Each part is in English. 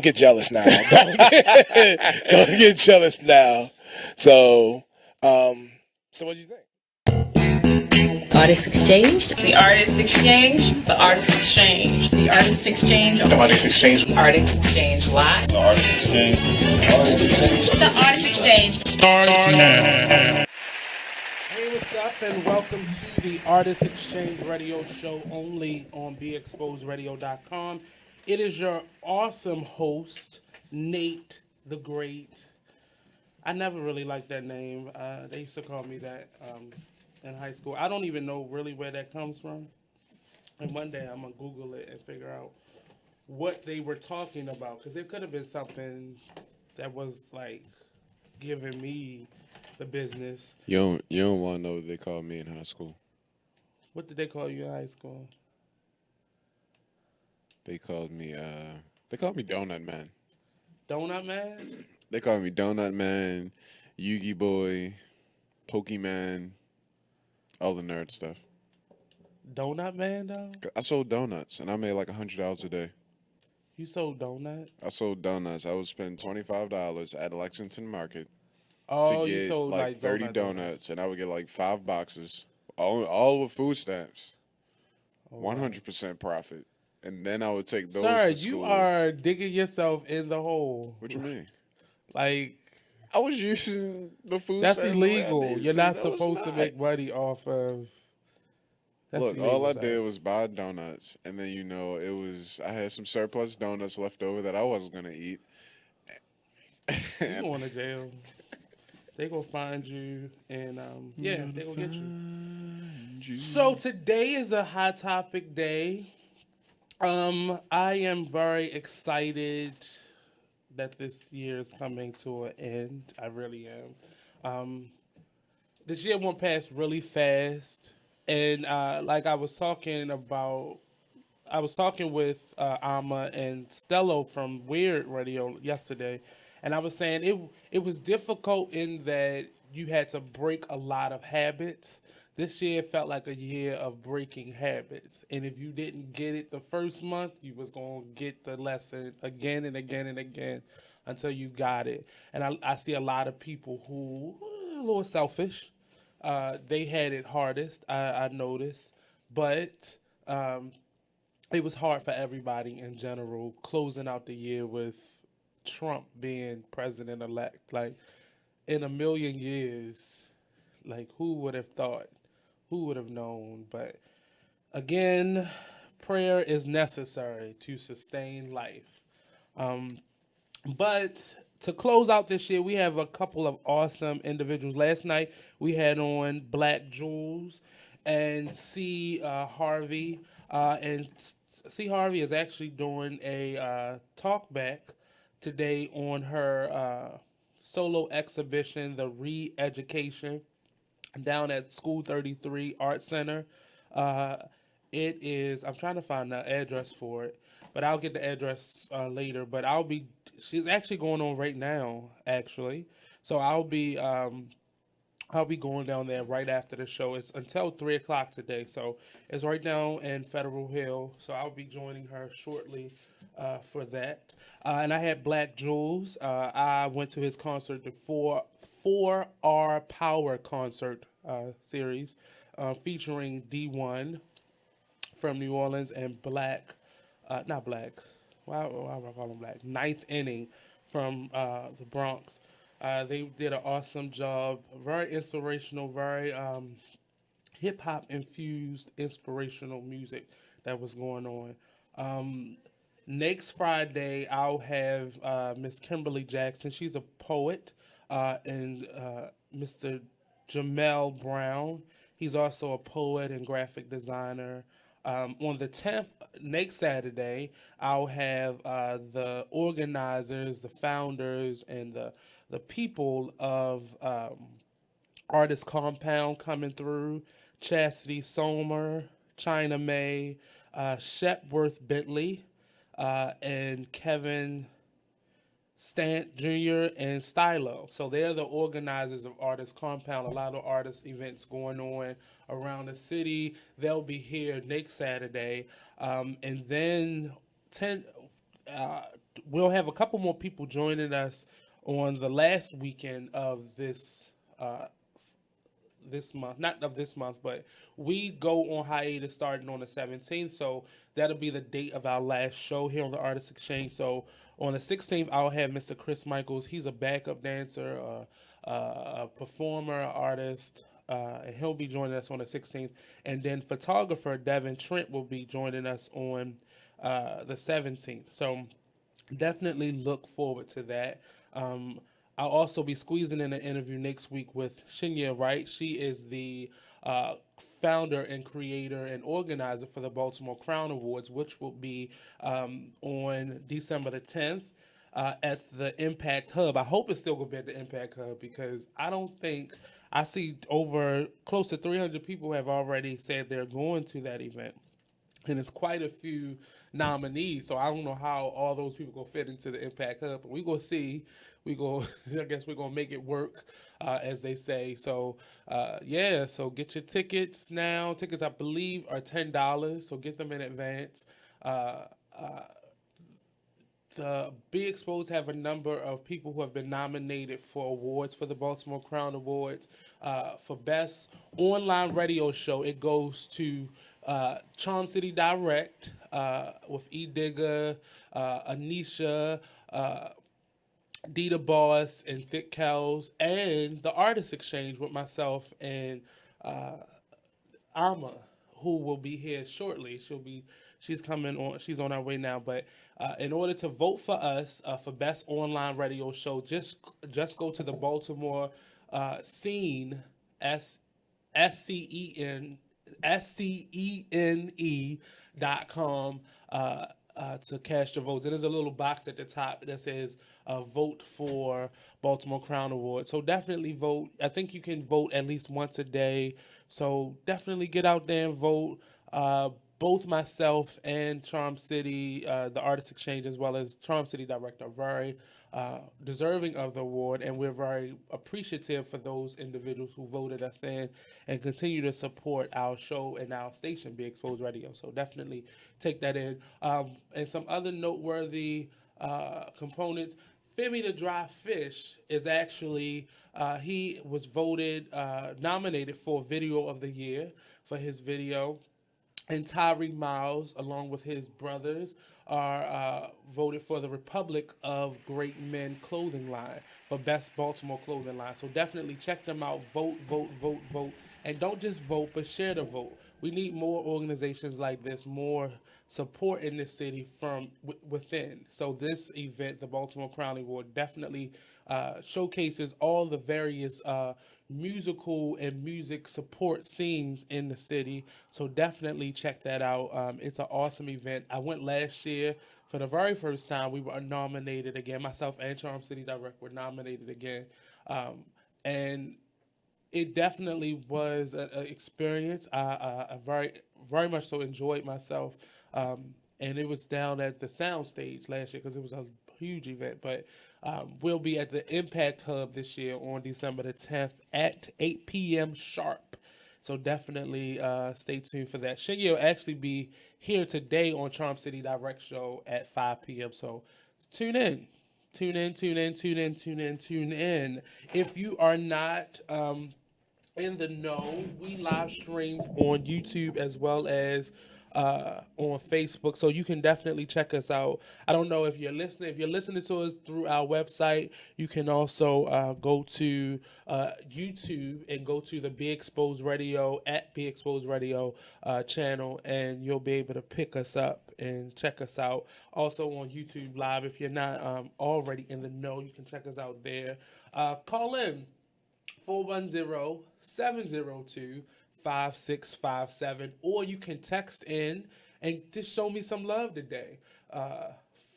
get jealous now. Don't get jealous now. So, so what do you think? Artist Exchange. The Artist Exchange. The Artist Exchange. The Artist Exchange. The Artist Exchange. Artist Exchange Live. The Artist Exchange. The Artist Exchange. The Artist Exchange. Starts now. Hey, what's up, and welcome to the Artist Exchange radio show only on BeExposedRadio.com. It is your awesome host, Nate the Great. I never really liked that name. They used to call me that in high school. I don't even know really where that comes from. And one day I'm going to Google it and figure out what they were talking about. Because it could have been something that was like giving me the business. You don't want to know what they called me in high school. What did they call you in high school? They called me Donut Man. Donut Man? They called me Donut Man, Yugi Boy, Pokemon, all the nerd stuff. Donut Man, though? I sold donuts, and I made like $100 a day. You sold donuts? I sold donuts. I would spend $25 at Lexington Market Oh, to you get sold like 30 donuts, and I would get like 5 boxes, all with food stamps, 100% profit. And then I would take those Sir, to school. you are digging yourself in the hole. What you mean? Like, I was using the food that's stamps illegal. the way I You're did, not so that was supposed to not. make money off of. That's Look, illegal, all I sir. did was buy donuts, and then I had some surplus donuts left over that I wasn't gonna eat. You going to jail. They gonna find you, and they gonna get you. So today is a hot topic day. I am very excited that this year is coming to an end. I really am. This year went past really fast, and like I was talking with Alma and Stello from Weird Radio yesterday, and I was saying it was difficult in that you had to break a lot of habits. This year felt like a year of breaking habits, and if you didn't get it the first month, you was gonna get the lesson again and again and again until you got it. And I see a lot of people who are a little selfish. They had it hardest, I noticed, but it was hard for everybody in general, closing out the year with Trump being president-elect. Like, in a million years, like, who would have thought? Who would have known? But, again, prayer is necessary to sustain life. But to close out this year, we have a couple of awesome individuals. Last night, we had on Black Jules and C. Harvey. And C. Harvey is actually doing a talk back today on her solo exhibition, The Re-Education, down at School 33 Art Center. It is, I'm trying to find the address for it, but I'll get the address later. But she's actually going on right now, actually. So I'll be going down there right after the show. It's until 3 o'clock today, so it's right down in Federal Hill. So I'll be joining her shortly for that. And I had Black Jules. I went to his concert, the 4R Power concert series, featuring D1 from New Orleans and not Black. Why do I call him Black? Ninth Inning from the Bronx. They did an awesome job. Very inspirational, very hip-hop infused inspirational music that was going on. Next Friday, I'll have Miss Kimberly Jackson. She's a poet. And Mr. Jamel Brown. He's also a poet and graphic designer. On the 10th, next Saturday, I'll have the organizers, the founders, and the people of Artist Compound coming through. Chastity Somer, China May, Shepworth Bentley, and Kevin Stant Jr. and Stylo. So they're the organizers of Artist Compound. A lot of artist events going on around the city. They'll be here next Saturday. And then we'll have a couple more people joining us on the last weekend of this month, not of this month, but we go on hiatus starting on the 17th. So that'll be the date of our last show here on the Artist Exchange. So on the 16th, I'll have Mr. Chris Michaels. He's a backup dancer, a performer, artist, and he'll be joining us on the 16th. And then photographer Devin Trent will be joining us on the 17th. So definitely look forward to that. I'll also be squeezing in an interview next week with Shinya Wright. She is the founder and creator and organizer for the Baltimore Crown Awards, which will be on December the 10th at the Impact Hub. I hope it's still going to be at the Impact Hub because I don't think I see over close to 300 people have already said they're going to that event. And it's quite a few nominees, so I don't know how all those people gonna fit into the Impact Hub. But we gonna see. We go. I guess we're gonna make it work, as they say. So, yeah. So get your tickets now. Tickets, I believe, are $10. So get them in advance. The Be Exposed have a number of people who have been nominated for awards for the Baltimore Crown Awards. For Best Online Radio Show, it goes to Charm City Direct with E. Digger, Anisha, Dita Boss, and Thick Cows, and the Artist Exchange with myself and Alma, who will be here shortly. She's coming on. She's on our way now. But in order to vote for us for Best Online Radio Show, just go to the Baltimore Scene SCENE.com to cast your votes. There's a little box at the top that says vote for Baltimore Crown Award. So definitely vote. I think you can vote at least once a day. So definitely get out there and vote. Both myself and Charm City, the Artist Exchange, as well as Charm City Director, are very deserving of the award, and we're very appreciative for those individuals who voted us in and continue to support our show and our station, Be Exposed Radio. So definitely take that in. And some other noteworthy components. Femi the Dry Fish is actually, he was voted, nominated for Video of the Year for his video. And Tyree Miles, along with his brothers, are voted for the Republic of Great Men clothing line for Best Baltimore clothing line. So definitely check them out. Vote, vote, vote, vote. And don't just vote, but share the vote. We need more organizations like this, more support in this city from within. So this event, the Baltimore Crown Award, definitely showcases all the various musical and music support scenes in the city. So definitely check that out. It's an awesome event. I went last year for the very first time. We were nominated again. Myself and Charm City Direct were nominated again. And it definitely was an experience. I very much so enjoyed myself. And it was down at the Sound Stage last year because it was a huge event. But we'll be at the Impact Hub this year on December the 10th at 8 p.m. sharp. So definitely stay tuned for that. Shinya will actually be here today on Charm City Direct Show at 5 p.m. So tune in. Tune in. If you are not in the know, we live stream on YouTube as well as on Facebook, so you can definitely check us out. I don't know if you're listening. If you're listening to us through our website, you can also go to YouTube and go to the Be Exposed Radio at Be Exposed Radio channel, and you'll be able to pick us up and check us out. Also on YouTube Live, if you're not already in the know, you can check us out there. Call in 410-702-5657, or you can text in and just show me some love today.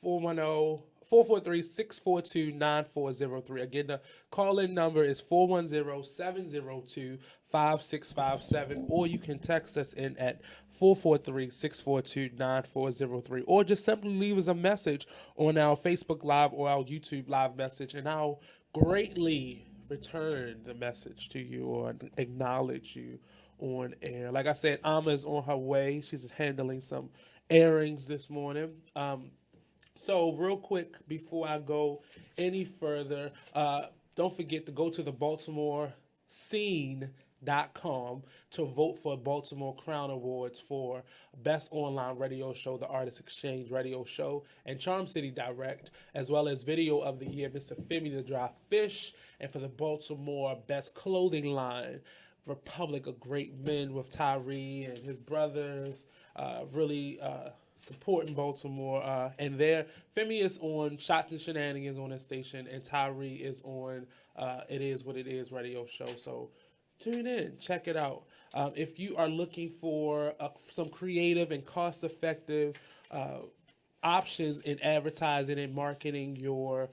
443-642-9403. Again, the call-in number is 410-702-5657, or you can text us in at 443-642-9403, or just simply leave us a message on our Facebook Live or our YouTube Live message, and I'll greatly return the message to you or acknowledge you on air. Like I said, Alma is on her way. She's handling some airings this morning. So, real quick, before I go any further, don't forget to go to the BaltimoreScene.com to vote for Baltimore Crown Awards for Best Online Radio Show, the Artist Exchange Radio Show, and Charm City Direct, as well as Video of the Year, Mr. Femi the Dry Fish, and for the Baltimore Best Clothing Line, Republic of Great Men with Tyree and his brothers, really supporting Baltimore. And there, Femi is on Shots and Shenanigans on his station, and Tyree is on It Is What It Is radio show. So tune in, check it out. If you are looking for some creative and cost-effective options in advertising and marketing your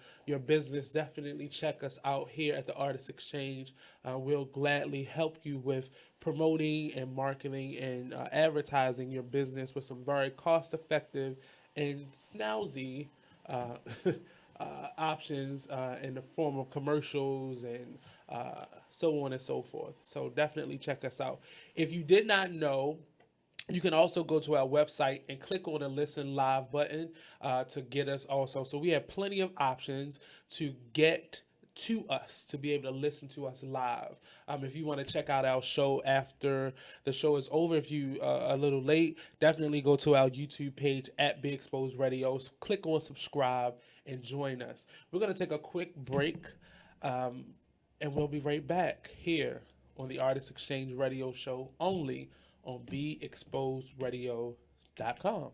business, definitely check us out here at the Artist Exchange. We'll gladly help you with promoting and marketing and advertising your business with some very cost-effective and snazzy options in the form of commercials and so on and so forth. So definitely check us out. If you did not know, you can also go to our website and click on the Listen Live button to get us also. So we have plenty of options to get to us, to be able to listen to us live. If you want to check out our show after the show is over, if you are a little late, definitely go to our YouTube page at Big Exposed Radio. So click on subscribe and join us. We're going to take a quick break, and we'll be right back here on the Artist Exchange Radio Show, only on BeExposedRadio.com.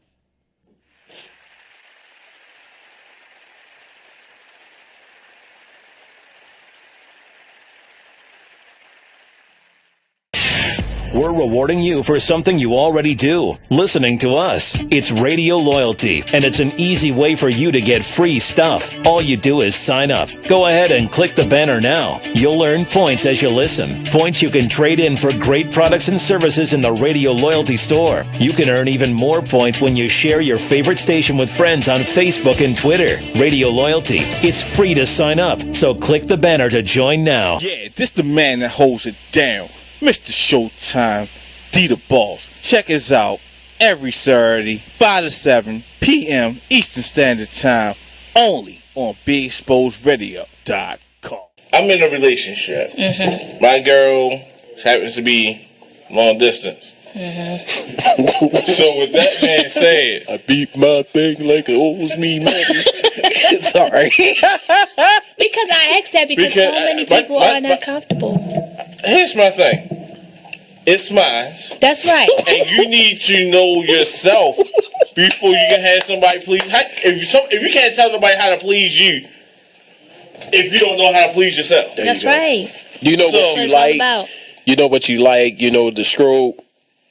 We're rewarding you for something you already do, listening to us. It's Radio Loyalty, and it's an easy way for you to get free stuff. All you do is sign up. Go ahead and click the banner now. You'll earn points as you listen. Points you can trade in for great products and services in the Radio Loyalty store. You can earn even more points when you share your favorite station with friends on Facebook and Twitter. Radio Loyalty. It's free to sign up, so click the banner to join now. Yeah, this the man that holds it down. Mr. Showtime, D the Boss. Check us out every Saturday, 5 to 7 p.m. Eastern Standard Time, only on BigExposedRadio.com. I'm in a relationship. Mm-hmm. My girl happens to be long distance. Mm-hmm. So with that being said, I beat my thing like it owes me money. Sorry. Because I asked that because so many people are not comfortable. Here's my thing. It's mine. That's right. And you need to know yourself before you can have somebody please. If you can't tell nobody how to please you, if you don't know how to please yourself. That's right. You know what you like. You know what you like. You know the stroke,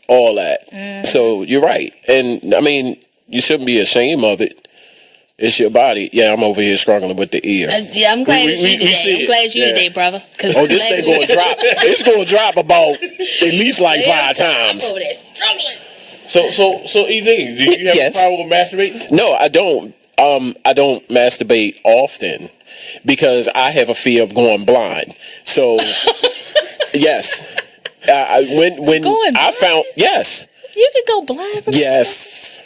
all that. So you're right. And I mean, you shouldn't be ashamed of it. It's your body. Yeah, I'm over here struggling with the ear. Yeah, I'm glad it's you today. I'm glad it's you today, brother. Oh, this thing going to drop. It's going to drop about at least like 5 times. I'm over there struggling. So E.D., do you have a problem with masturbating? No, I don't. I don't masturbate often because I have a fear of going blind. So, yes. When I found, yes. You could go blind from yes.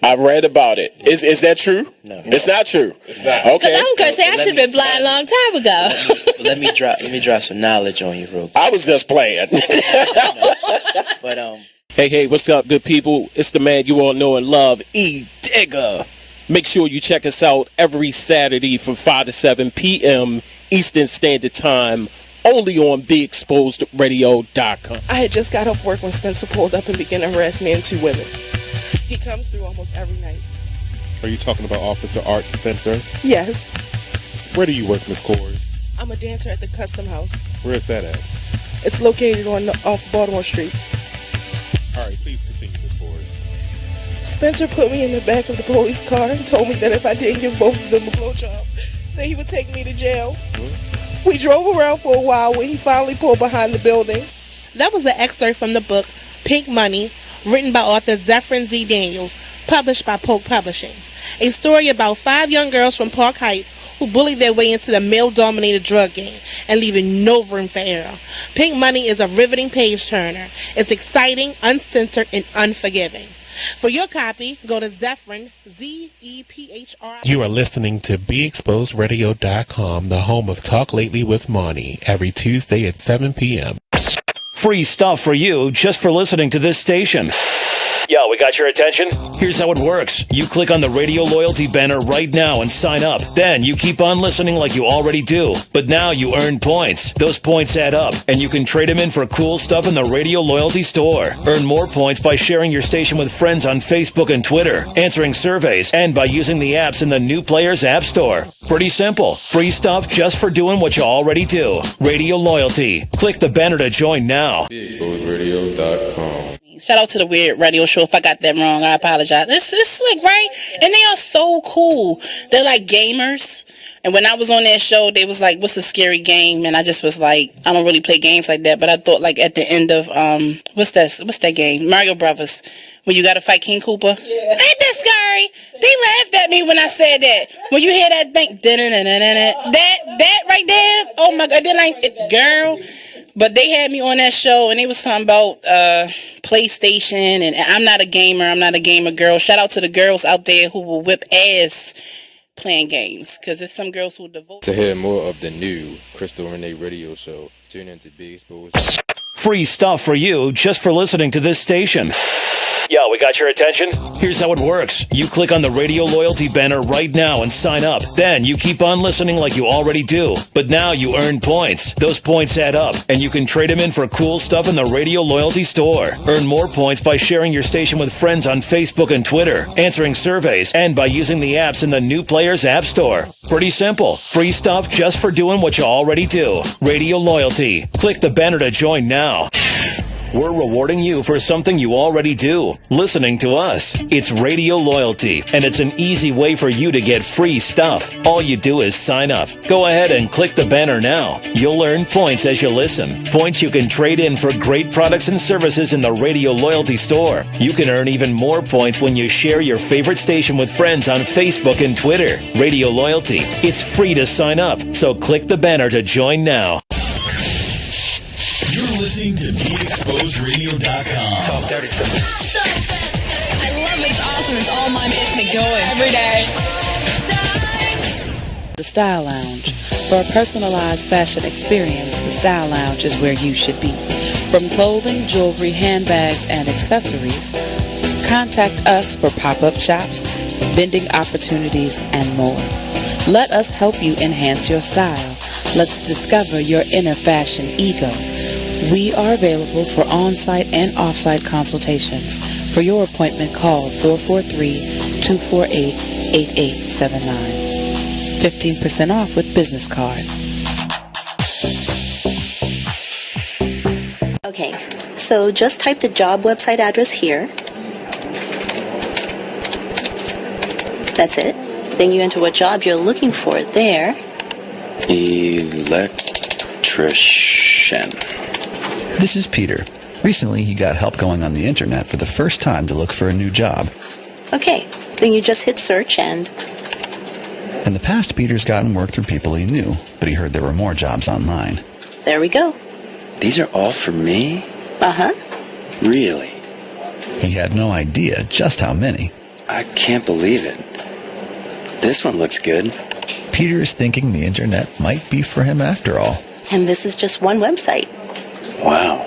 I read about it. Is that true? No. It's not true. It's not. Okay. Because I was gonna say I should have been blind a long time ago. Let me drop some knowledge on you real quick. I was just playing. But Hey, what's up, good people? It's the man you all know and love, E Digger. Make sure you check us out every Saturday from 5 to 7 p.m. Eastern Standard Time, only on BeExposedRadio.com. I had just got off work when Spencer pulled up and began to harass me and 2 women. He comes through almost every night. Are you talking about Officer Art Spencer? Yes. Where do you work, Miss Kors? I'm a dancer at the Custom House. Where is that at? It's located off Baltimore Street. All right, please continue, Miss Kors. Spencer put me in the back of the police car and told me that if I didn't give both of them a blowjob, that he would take me to jail. We drove around for a while when he finally pulled behind the building. That was an excerpt from the book Pink Money, written by author Zephyrin Z. Daniels, published by Polk Publishing. A story about 5 young girls from Park Heights who bullied their way into the male-dominated drug game and leaving no room for error. Pink Money is a riveting page-turner. It's exciting, uncensored, and unforgiving. For your copy, go to Zephyrin, Zephyr. You are listening to BeExposedRadio.com, the home of Talk Lately with Monty, every Tuesday at 7 p.m. Free stuff for you just for listening to this station. Yo, we got your attention? Here's how it works. You click on the radio loyalty banner right now and sign up. Then you keep on listening like you already do. But now you earn points. Those points add up, and you can trade them in for cool stuff in the radio loyalty store. Earn more points by sharing your station with friends on Facebook and Twitter, answering surveys, and by using the apps in the New Players App Store. Pretty simple. Free stuff just for doing what you already do. Radio loyalty. Click the banner to join now. BeExposedRadio.com. Shout out to the Weird Radio Show. If I got that wrong, I apologize. It's slick, right? And they are so cool. They're like gamers. And when I was on that show, they was like, what's a scary game? And I just was like, I don't really play games like that. But I thought like at the end of, what's that game? Mario Brothers. When you got to fight King Koopa. Yeah. Ain't that scary? They laughed at me when I said that. When you hear that thing, that right there. Oh my God. Then girl. But they had me on that show, and they was talking about PlayStation, and I'm not a gamer. I'm not a gamer girl. Shout out to the girls out there who will whip ass playing games, because there's some girls who devote. To hear more of the new Crystal Renee Radio Show, tune into Be Exposed. Free stuff for you just for listening to this station. Yo, we got your attention? Here's how it works. You click on the radio loyalty banner right now and sign up. Then you keep on listening like you already do. But now you earn points. Those points add up, and you can trade them in for cool stuff in the radio loyalty store. Earn more points by sharing your station with friends on Facebook and Twitter, answering surveys, and by using the apps in the New Players App Store. Pretty simple. Free stuff just for doing what you already do. Radio loyalty. Click the banner to join now. We're rewarding you for something you already do, listening to us. It's radio loyalty, and it's an easy way for you to get free stuff. All you do is sign up. Go ahead and click the banner now. You'll earn points as you listen. Points you can trade in for great products and services in the radio loyalty store. You can earn even more points when you share your favorite station with friends on Facebook and Twitter. Radio loyalty. It's free to sign up, so click the banner to join now. You're listening to BeExposedRadio.com. Talk dirty to me. I love it. It's awesome. It's all my ethnic joy every day. The Style Lounge. For a personalized fashion experience, the Style Lounge is where you should be. From clothing, jewelry, handbags, and accessories, contact us for pop-up shops, vending opportunities, and more. Let us help you enhance your style. Let's discover your inner fashion ego. We are available for on-site and off-site consultations. For your appointment, call 443-248-8879. 15% off with business card. Okay, so just type the job website address here. That's it. Then you enter what job you're looking for there. Electrician. This is Peter. Recently, he got help going on the internet for the first time to look for a new job. Okay, then you just hit search and... In the past, Peter's gotten work through people he knew, but he heard there were more jobs online. There we go. These are all for me? Uh-huh. Really? He had no idea just how many. I can't believe it. This one looks good. Peter is thinking the internet might be for him after all. And this is just one website. Wow.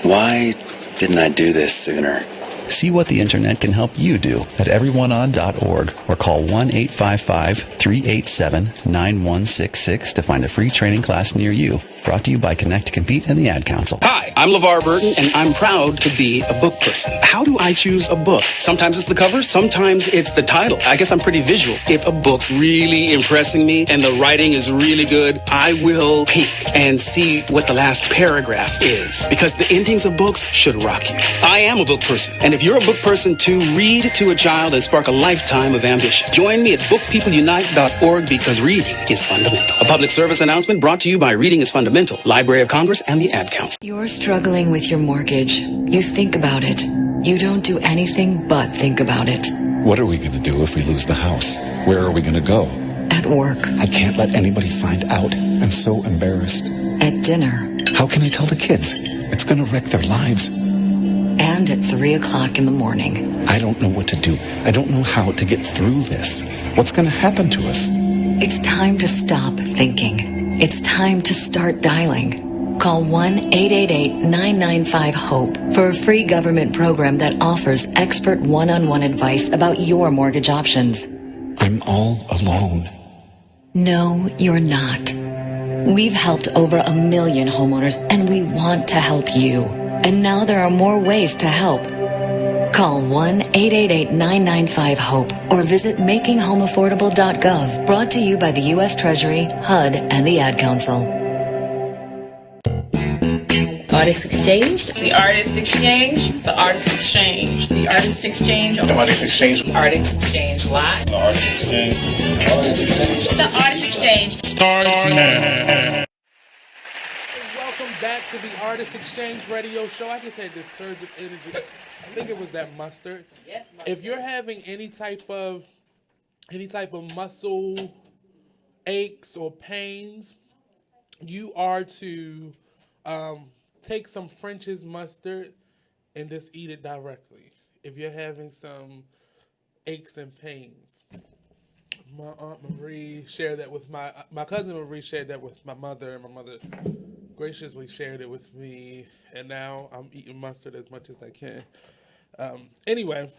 Why didn't I do this sooner? See what the internet can help you do at everyoneon.org or call 1-855-387-9166 to find a free training class near you. Brought to you by Connect to Compete and the Ad Council. Hi, I'm LeVar Burton, and I'm proud to be a book person. How do I choose a book? Sometimes it's the cover, sometimes it's the title. I guess I'm pretty visual. If a book's really impressing me and the writing is really good, I will peek and see what the last paragraph is, because the endings of books should rock you. I am a book person, and if you're a book person too, read to a child and spark a lifetime of ambition. Join me at bookpeopleunite.org, because reading is fundamental. A public service announcement brought to you by Reading is Fundamental, Library of Congress, and the Ad Council. You're struggling with your mortgage. You think about it. You don't do anything but think about it. What are we going to do if we lose the house? Where are we going to go? At work. I can't let anybody find out. I'm so embarrassed. At dinner. How can I tell the kids? It's going to wreck their lives. around at 3 o'clock in the morning. I don't know what to do. I don't know how to get through this. What's going to happen to us? It's time to stop thinking. It's time to start dialing. Call 1-888-995-HOPE for a free government program that offers expert one-on-one advice about your mortgage options. I'm all alone. No, you're not. We've helped over 1 million homeowners, and we want to help you. And now there are more ways to help. Call 1-888-995-HOPE or visit makinghomeaffordable.gov. Brought to you by the U.S. Treasury, HUD, and the Ad Council. Artist Exchange. The Artist Exchange. The Artist Exchange. The Artist Exchange. The Artist Exchange. Artist Exchange Live. The Artist Exchange. The Artist Exchange. The Artist Exchange. Starts now. Welcome back to the Artist Exchange Radio Show. I just had this surge of energy. I think it was that mustard. Yes, mustard. If you're having any type of muscle aches or pains, you are to take some French's mustard and just eat it directly. If you're having some aches and pains, my Aunt Marie shared that with my cousin Marie shared that with my mother, and my mother graciously shared it with me, and now I'm eating mustard as much as I can. Anyway,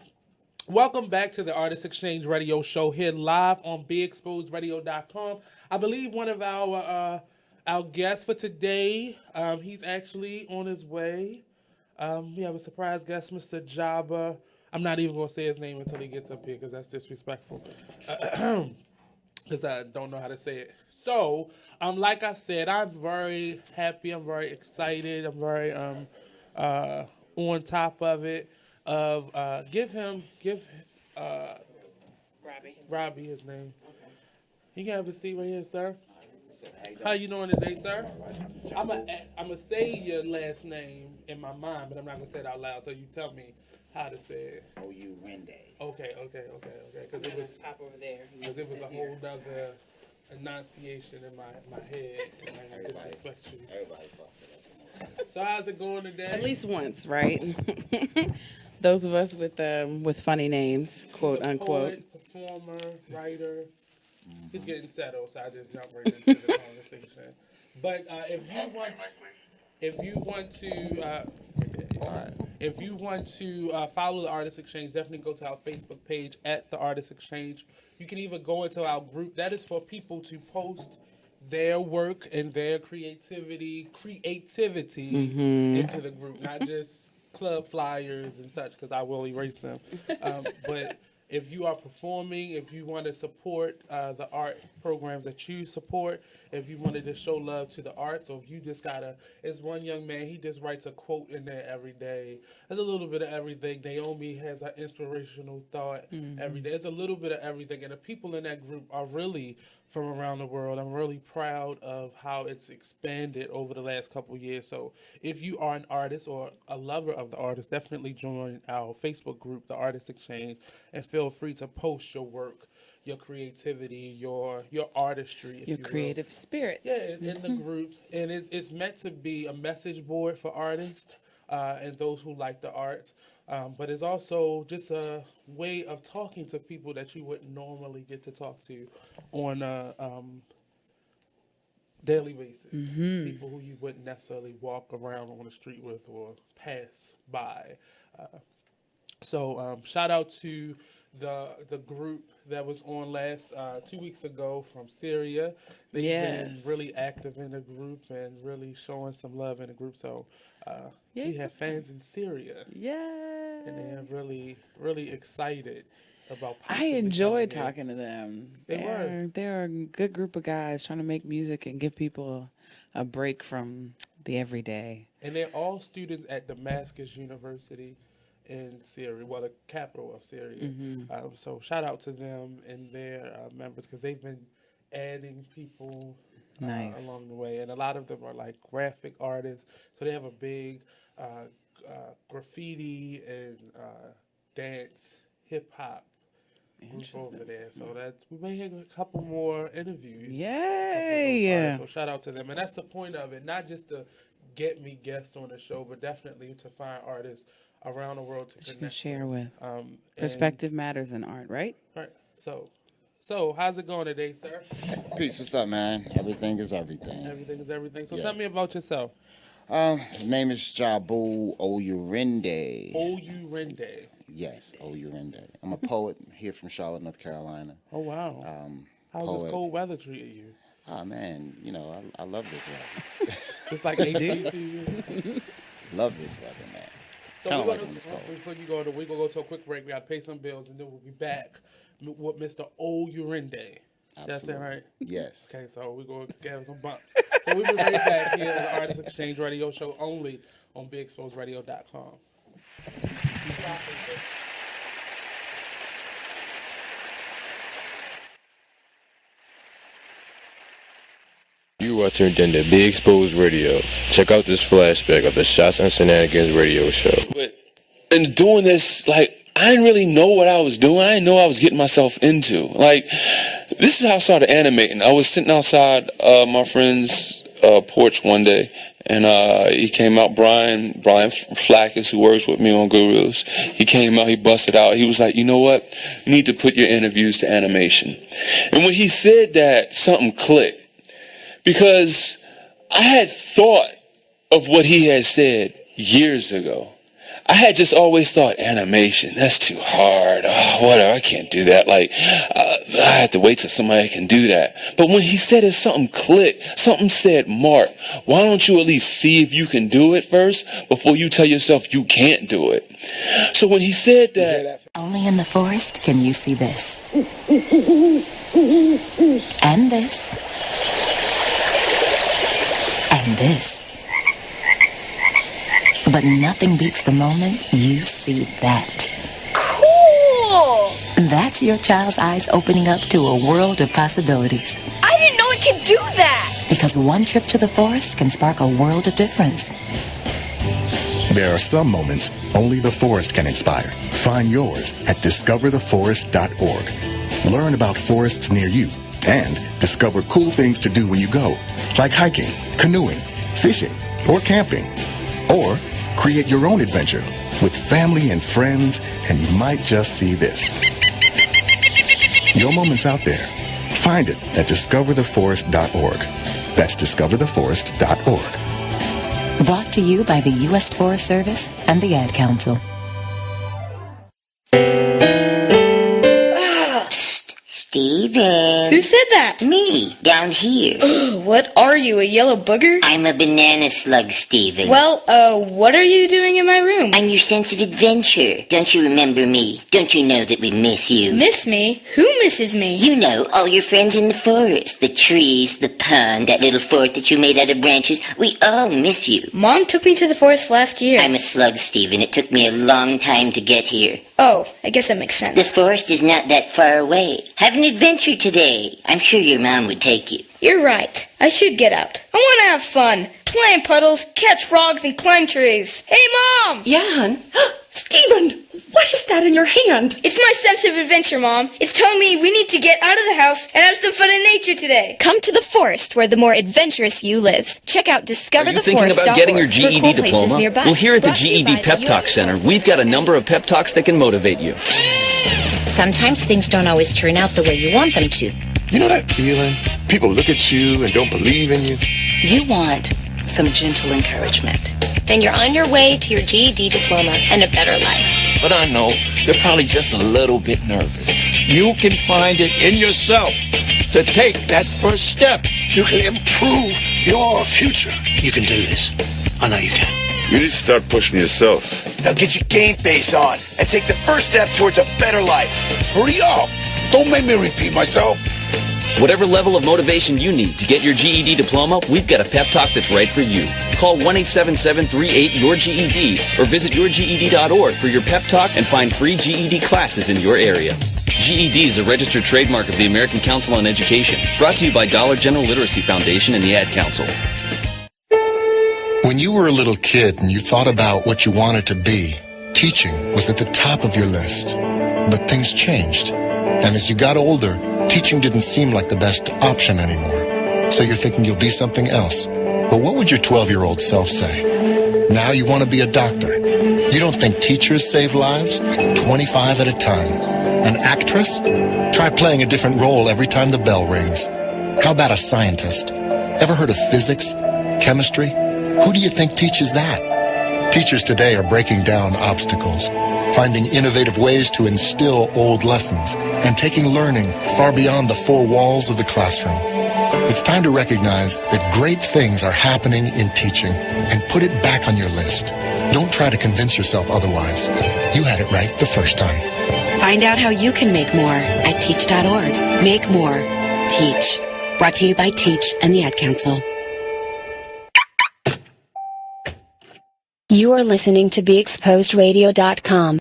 welcome back to the Artist Exchange Radio Show here live on BeExposedRadio.com. I believe one of our guest for today, he's actually on his way. We have a surprise guest, Mr. Jabba. I'm not even going to say his name until he gets up here because that's disrespectful. Because I don't know how to say it. So, like I said, I'm very happy. I'm very excited. I'm very on top of it. Give Robbie his name. You can have a seat right here, sir. How you doing today, sir? I'm gonna say your last name in my mind, but I'm not gonna say it out loud. So you tell me how to say it. O-U Rende. Okay. Because it was pop over there. Because it was a whole other enunciation in my head, and I didn't disrespect you. Everybody fucks it up. So how's it going today? At least once, right? Those of us with funny names, quote unquote. Poet, performer, writer. He's getting settled, so I just jumped right into the conversation. But if you want to follow the Artist Exchange, definitely go to our Facebook page at the Artist Exchange. You can even go into our group. That is for people to post their work and their creativity into the group, not just club flyers and such, because I will erase them. But if you are performing, if you want to support the art programs that you support, if you wanted to show love to the arts, or if you just it's one young man, he just writes a quote in there every day. There's a little bit of everything. Naomi has an inspirational thought every day. There's a little bit of everything. And the people in that group are really from around the world. I'm really proud of how it's expanded over the last couple of years. So if you are an artist or a lover of the artist, definitely join our Facebook group, The Artist Exchange, and feel free to post your work, your creativity, your artistry, Your creative spirit. Yeah, in the group. And it's meant to be a message board for artists and those who like the arts. But it's also just a way of talking to people that you wouldn't normally get to talk to on a daily basis. People who you wouldn't necessarily walk around on the street with or pass by. So shout out to the group that was on last 2 weeks ago from Syria. They've been really active in the group and really showing some love in the group. So we have fans in Syria. Yeah. And they are really, really excited about I enjoyed talking to them. They They're a good group of guys trying to make music and give people a break from the everyday. And they're all students at Damascus University in Syria, well, the capital of Syria. So shout out to them and their members, because they've been adding people along the way. And a lot of them are like graphic artists. So they have a big graffiti and dance, hip-hop group over there. So we may have a couple more interviews. Yay! So shout out to them. And that's the point of it, not just to get me guests on the show, but definitely to find artists around the world to That you connect can share with. And- Perspective matters in art, right? Right. So how's it going today, sir? Peace. What's up, man? Everything is everything. Everything is everything. So Yes. tell me about yourself. His name is Jabu Oyurinde. Oyurinde. Yes, Oyurinde. I'm a poet here from Charlotte, North Carolina. Oh, wow. How's Poet. this cold weather treating you? Oh, man, I love this weather. It's like 80 to you. Love this weather, man. So Kinda we're like gonna, when it's cold. before you go, we're gonna go to a quick break. We gotta pay some bills, and then we'll be back with Mr. Oyurinde. That's it, Absolutely. right? Yes. Okay, so we're gonna give some bumps. So we'll be right back here on the Artist Exchange Radio Show only on BigExposedRadio.com. You are tuned into Big Exposed Radio. Check out this flashback of the Shots and Shenanigans radio show. But in doing this, like, I didn't really know what I was doing. I didn't know what I was getting myself into. Like, this is how I started animating. I was sitting outside my friend's porch one day, and he came out, Brian Flackis, who works with me on Gurus. He came out, he busted out. He was like, you know what? You need to put your interviews to animation. And when he said that, something clicked. Because I had thought of what he had said years ago. I had just always thought, animation, that's too hard. Oh, whatever, I can't do that. Like, I have to wait till somebody can do that. But when he said it, something clicked. Something said, Mark, why don't you at least see if you can do it first before you tell yourself you can't do it? So when he said that... Only in the forest can you see this. And this. And this. But nothing beats the moment you see that. Cool! That's your child's eyes opening up to a world of possibilities. I didn't know it could do that! Because one trip to the forest can spark a world of difference. There are some moments only the forest can inspire. Find yours at discovertheforest.org. Learn about forests near you and discover cool things to do when you go, like hiking, canoeing, fishing, or camping. Or create your own adventure with family and friends, and you might just see this. Your moment's out there. Find it at discovertheforest.org. That's discovertheforest.org. Brought to you by the U.S. Forest Service and the Ad Council. Steven. Who said that? Me, down here. What are you, a yellow booger? I'm a banana slug, Steven. Well, what are you doing in my room? I'm your sense of adventure. Don't you remember me? Don't you know that we miss you? Miss me? Who misses me? You know, all your friends in the forest. The trees, the pond, that little fort that you made out of branches. We all miss you. Mom took me to the forest last year. I'm a slug, Steven. It took me a long time to get here. Oh, I guess that makes sense. This forest is not that far away. Have an adventure today. I'm sure your mom would take you. You're right. I should get out. I want to have fun. Play in puddles, catch frogs, and climb trees. Hey, Mom! Yeah, hon? Steven, what is that in your hand? It's my sense of adventure, Mom. It's telling me we need to get out of the house and have some fun in nature today. Come to the forest where the more adventurous you lives. Check out discovertheforest.org. Are you thinking about getting your GED diploma? Well, here at the GED Pep Talk Center, we've got a number of pep talks that can motivate you. Sometimes things don't always turn out the way you want them to. You know that feeling? People look at you and don't believe in you. You want some gentle encouragement. Then you're on your way to your GED diploma and a better life. But I know you're probably just a little bit nervous. You can find it in yourself to take that first step. You can improve your future. You can do this. I know you can. You need to start pushing yourself. Now get your game face on and take the first step towards a better life. Hurry up. Don't make me repeat myself. Whatever level of motivation you need to get your GED diploma, we've got a pep talk that's right for you. Call 1-877-38-YOUR-GED or visit yourged.org for your pep talk and find free GED classes in your area. GED is a registered trademark of the American Council on Education. Brought to you by Dollar General Literacy Foundation and the Ad Council. When you were a little kid and you thought about what you wanted to be, teaching was at the top of your list. But things changed. And as you got older, teaching didn't seem like the best option anymore. So you're thinking you'll be something else. But what would your 12-year-old self say? Now you want to be a doctor, You don't think teachers save lives? 25 at a time. An actress? Try playing a different role every time the bell rings. How about a scientist? Ever heard of physics? Chemistry? Who do you think teaches that? Teachers today are breaking down obstacles, finding innovative ways to instill old lessons, and taking learning far beyond the four walls of the classroom. It's time to recognize that great things are happening in teaching and put it back on your list. Don't try to convince yourself otherwise. You had it right the first time. Find out how you can make more at teach.org. Make more. Teach. Brought to you by Teach and the Ad Council. You are listening to BeExposedRadio.com.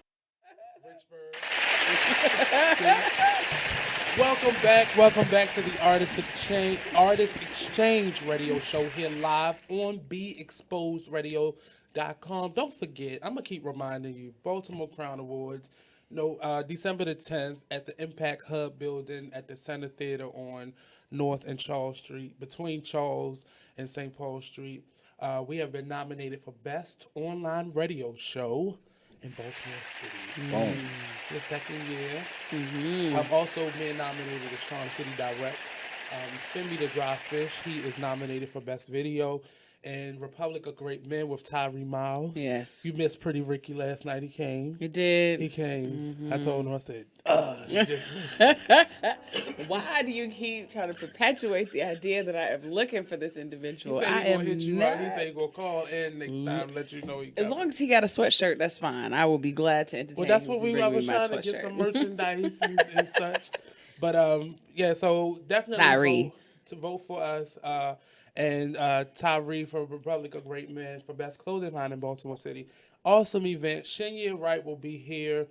Welcome back to the Artist Exchange Radio Show here live on BeExposedRadio.com. Don't forget, I'm gonna keep reminding you, Baltimore Crown Awards, December the 10th at the Impact Hub building at the Center Theater on North and Charles Street, between Charles and St. Paul Street. We have been nominated for Best Online Radio Show in Baltimore City. Boom. The second year. I've also been nominated as Charm City Direct. Femi the Dry Fish, he is nominated for Best Video. And Republic of Great Men with Tyree Miles. Yes. You missed Pretty Ricky last night. He came. You did. He came. I told him, I said, she just Why do you keep trying to perpetuate the idea that I am looking for this individual? He said I he am gonna hit you not. up. He said he gonna call in next time and let you know he got As long as he got a sweatshirt, that's fine. I will be glad to entertain. Well, that's him what to bring I me was my trying to get sweatshirt. some merchandise and such. But yeah, so definitely Tyree. vote for us. And Tyree for Republic of Great Men for Best Clothing Line in Baltimore City. Awesome event. Shenya Wright will be here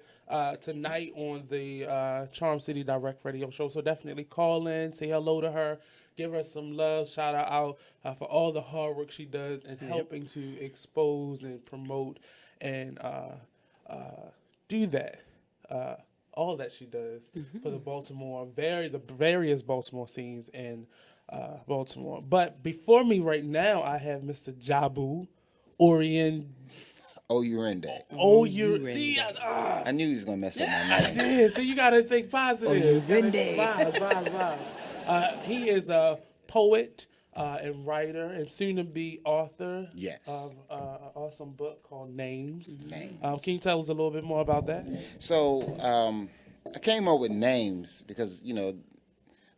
tonight on the Charm City Direct Radio Show. So definitely call in, say hello to her, give her some love, shout her out for all the hard work she does in helping to expose and promote and do that. All that she does for the the various Baltimore scenes in Baltimore. But before me right now, I have Mr. Jabu Orien. Ourende. See, I knew he was gonna mess up my I name. did. So you gotta think positive. Ourende. Vibe. He is a poet and writer and soon-to-be author of an awesome book called Names. Can you tell us a little bit more about that? So I came up with names because,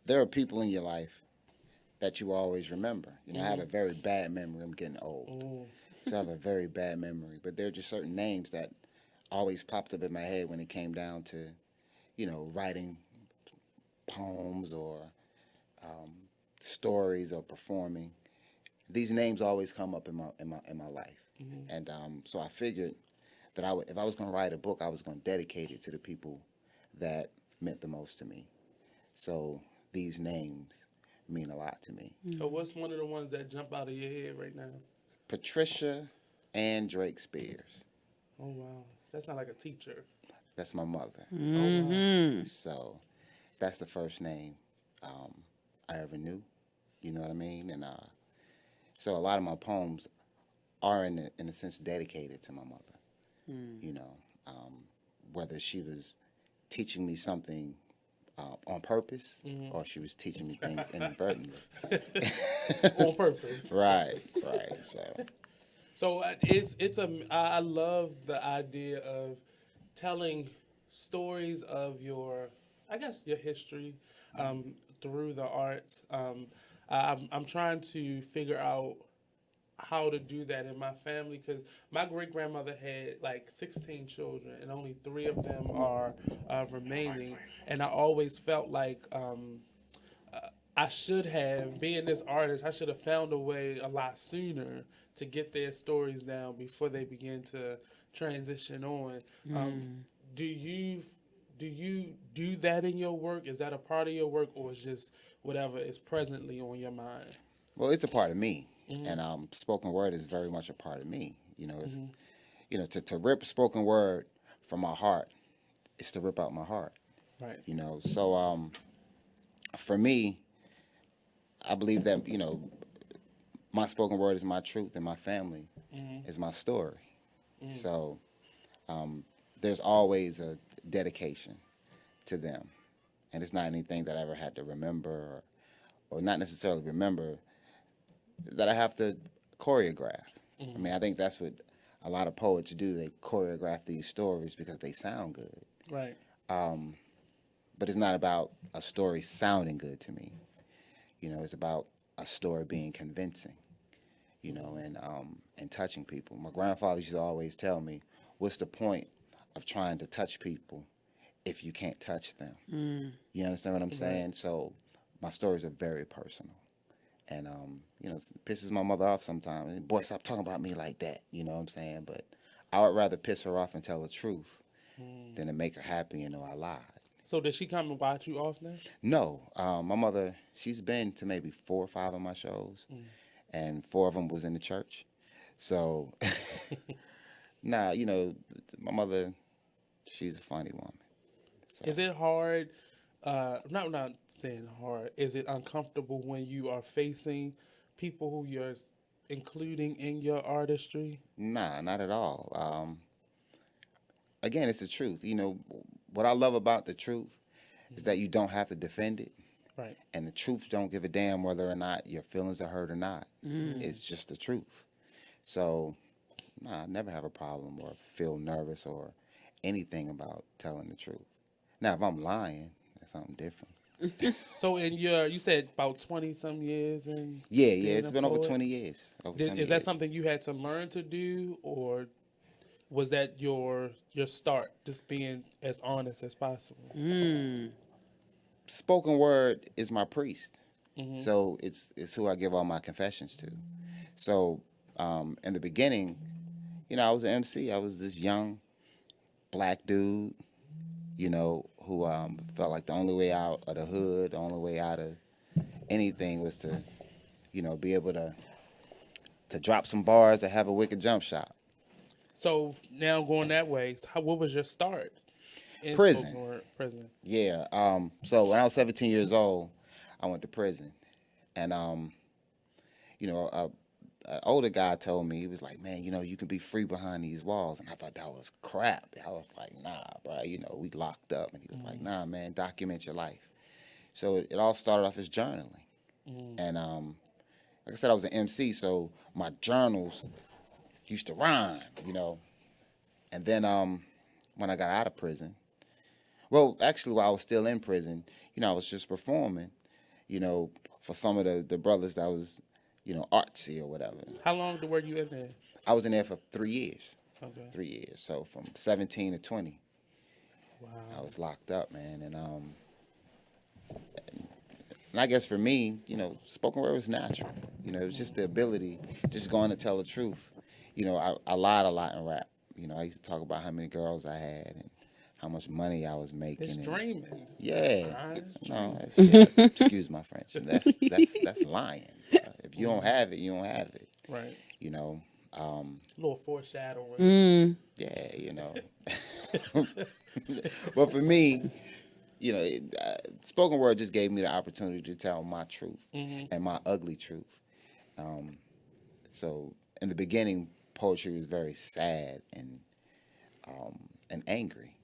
there are people in your life that you always remember. I have a very bad memory. I'm getting old. So I have a very bad memory. But there are just certain names that always popped up in my head when it came down to, writing poems or stories or performing. These names always come up in my life. And so I figured that if I was going to write a book, I was going to dedicate it to the people that meant the most to me. So these names mean a lot to me. So what's one of the ones that jump out of your head right now? Patricia Ann Drake Spears. Oh, wow. That's not like a teacher. That's my mother. Oh, wow. So that's the first name I ever knew. You know what I mean? And so a lot of my poems are in a sense dedicated to my mother. Whether she was teaching me something on purpose, or she was teaching me things inadvertently. On purpose. Right. So I love the idea of telling stories of your history through the arts. I'm trying to figure out how to do that in my family because my great-grandmother had like 16 children and only 3 of them are remaining, and I always felt like I should have, being this artist, I should have found a way a lot sooner to get their stories down before they begin to transition on. Do you do that in your work? Is that a part of your work, or is just whatever is presently on your mind? Well, it's a part of me. And spoken word is very much a part of me. It's to rip spoken word from my heart is to rip out my heart. Right. So for me, I believe that my spoken word is my truth and my family is my story. So there's always a dedication to them, and it's not anything that I ever had to remember, or not necessarily remember, that I have to choreograph. I mean, I think that's what a lot of poets do. They choreograph these stories because they sound good. Right. But it's not about a story sounding good to me. It's about a story being convincing, and touching people. My grandfather used to always tell me, what's the point of trying to touch people if you can't touch them? You understand what I'm saying? So my stories are very personal. And, it pisses my mother off sometimes. Boy, stop talking about me like that. You know what I'm saying? But I would rather piss her off and tell the truth than to make her happy and know I lied. So did she come and watch you often? No. My mother, she's been to maybe 4 or 5 of my shows, and 4 of them was in the church. So, my mother, she's a funny woman. So. Is it hard? Not saying hard. Is it uncomfortable when you are facing people who you're including in your artistry? Nah, not at all. Again, it's the truth. What I love about the truth is that you don't have to defend it. Right. And the truth don't give a damn whether or not your feelings are hurt or not. It's just the truth. So, I never have a problem or feel nervous or anything about telling the truth. Now, if I'm lying, that's something different. So you said about 20-some years and yeah, it's been over 20 years. Is that something you had to learn to do, or was that your start, just being as honest as possible? Spoken word is my priest, so it's who I give all my confessions to. So in the beginning, I was an MC. I was this young black dude, who felt like the only way out of the hood, the only way out of anything was to, be able to drop some bars or have a wicked jump shot. So now going that way, what was your start? In Prison. Prison. Yeah. So when I was 17 years old, I went to prison, and an older guy told me, he was like, man, you can be free behind these walls. And I thought that was crap. I was like, nah, bro, we locked up. And he was like, nah, man, document your life. So it all started off as journaling. And like I said, I was an MC, so my journals used to rhyme, And then when I got out of prison, well, actually, while I was still in prison, I was just performing, for some of the brothers that was, artsy or whatever. How long were you in there? I was in there for 3 years. Okay. 3 years. So from 17 to 20. Wow. I was locked up, man. And I guess for me, spoken word was natural. It was just the ability, just going to tell the truth. I lied a lot in rap. I used to talk about how many girls I had and how much money I was making. It's dreaming. Yeah. No, that's shit. Excuse my French. That's lying. If you don't have it, you don't have it. Right. A little foreshadowing. Yeah, But for me, spoken word just gave me the opportunity to tell my truth and my ugly truth. So in the beginning, poetry was very sad and angry.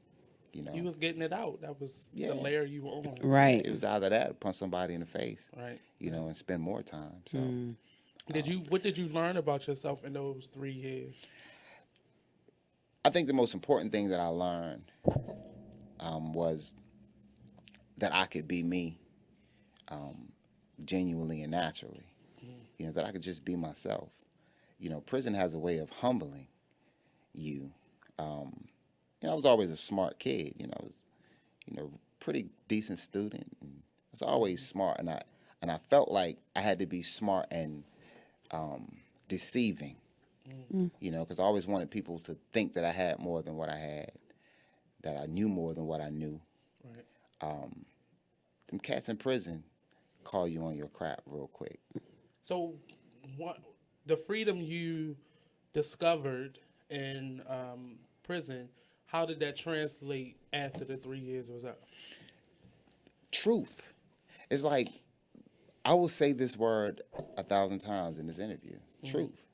You was getting it out. That was the layer you were on. Right. It was either that or punch somebody in the face. Right. And spend more time. So what did you learn about yourself in those 3 years? I think the most important thing that I learned was that I could be me genuinely and naturally. That I could just be myself. Prison has a way of humbling you. I was always a smart kid. I was, pretty decent student. And I was always smart, and I felt like I had to be smart and deceiving. Because I always wanted people to think that I had more than what I had, that I knew more than what I knew. Right. Them cats in prison call you on your crap real quick. So, the freedom you discovered in prison, how did that translate after the 3 years was up? Truth. It's like, I will say this word 1,000 times in this interview. Truth.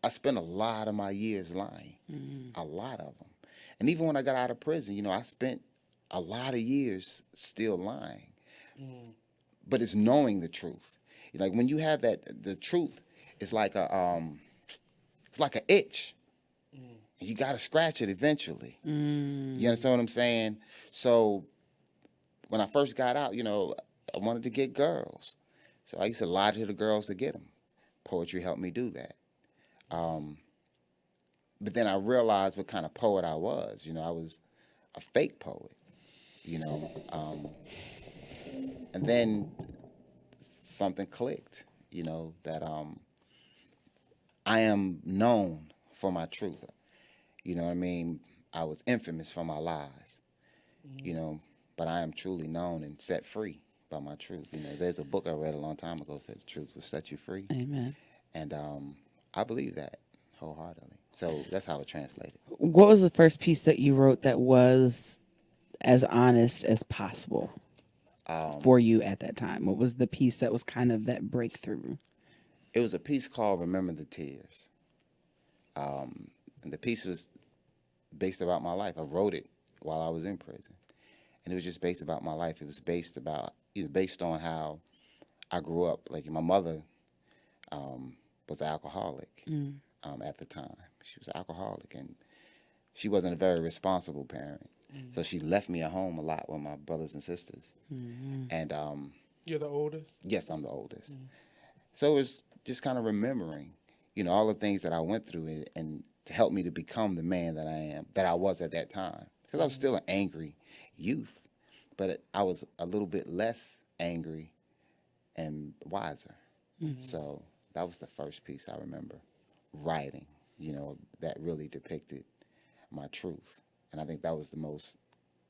I spent a lot of my years lying, a lot of them. And even when I got out of prison, you know, I spent a lot of years still lying. But it's knowing the truth. Like when you have that, the truth is like it's like an itch. You got to scratch it eventually. You understand what I'm saying? So when I first got out, you know, I wanted to get girls. So I used to lie to the girls to get them. Poetry helped me do that. But then I realized what kind of poet I was. You know, I was a fake poet, you know. And then something clicked, you know, that I am known for my truth. You know what I mean? I was infamous for my lies, you know, but I am truly known and set free by my truth. You know, there's a book I read a long time ago that said the truth will set you free. Amen. And I believe that wholeheartedly. So that's how it translated. What was the first piece that you wrote that was as honest as possible for you at that time? What was the piece that was kind of that breakthrough? It was a piece called Remember the Tears. And the piece was based about my life. I wrote it while I was in prison. And it was just based about my life. It was based about, you know, based on how I grew up. Like my mother was an alcoholic at the time. She was an alcoholic, and she wasn't a very responsible parent. So she left me at home a lot with my brothers and sisters. And You're the oldest? yes, I'm the oldest. So it was just kind of remembering, you know, all the things that I went through and to help me to become the man that I am, that I was at that time. Because I was still an angry youth, but I was a little bit less angry and wiser. So that was the first piece I remember writing, you know, that really depicted my truth. And I think that was the most,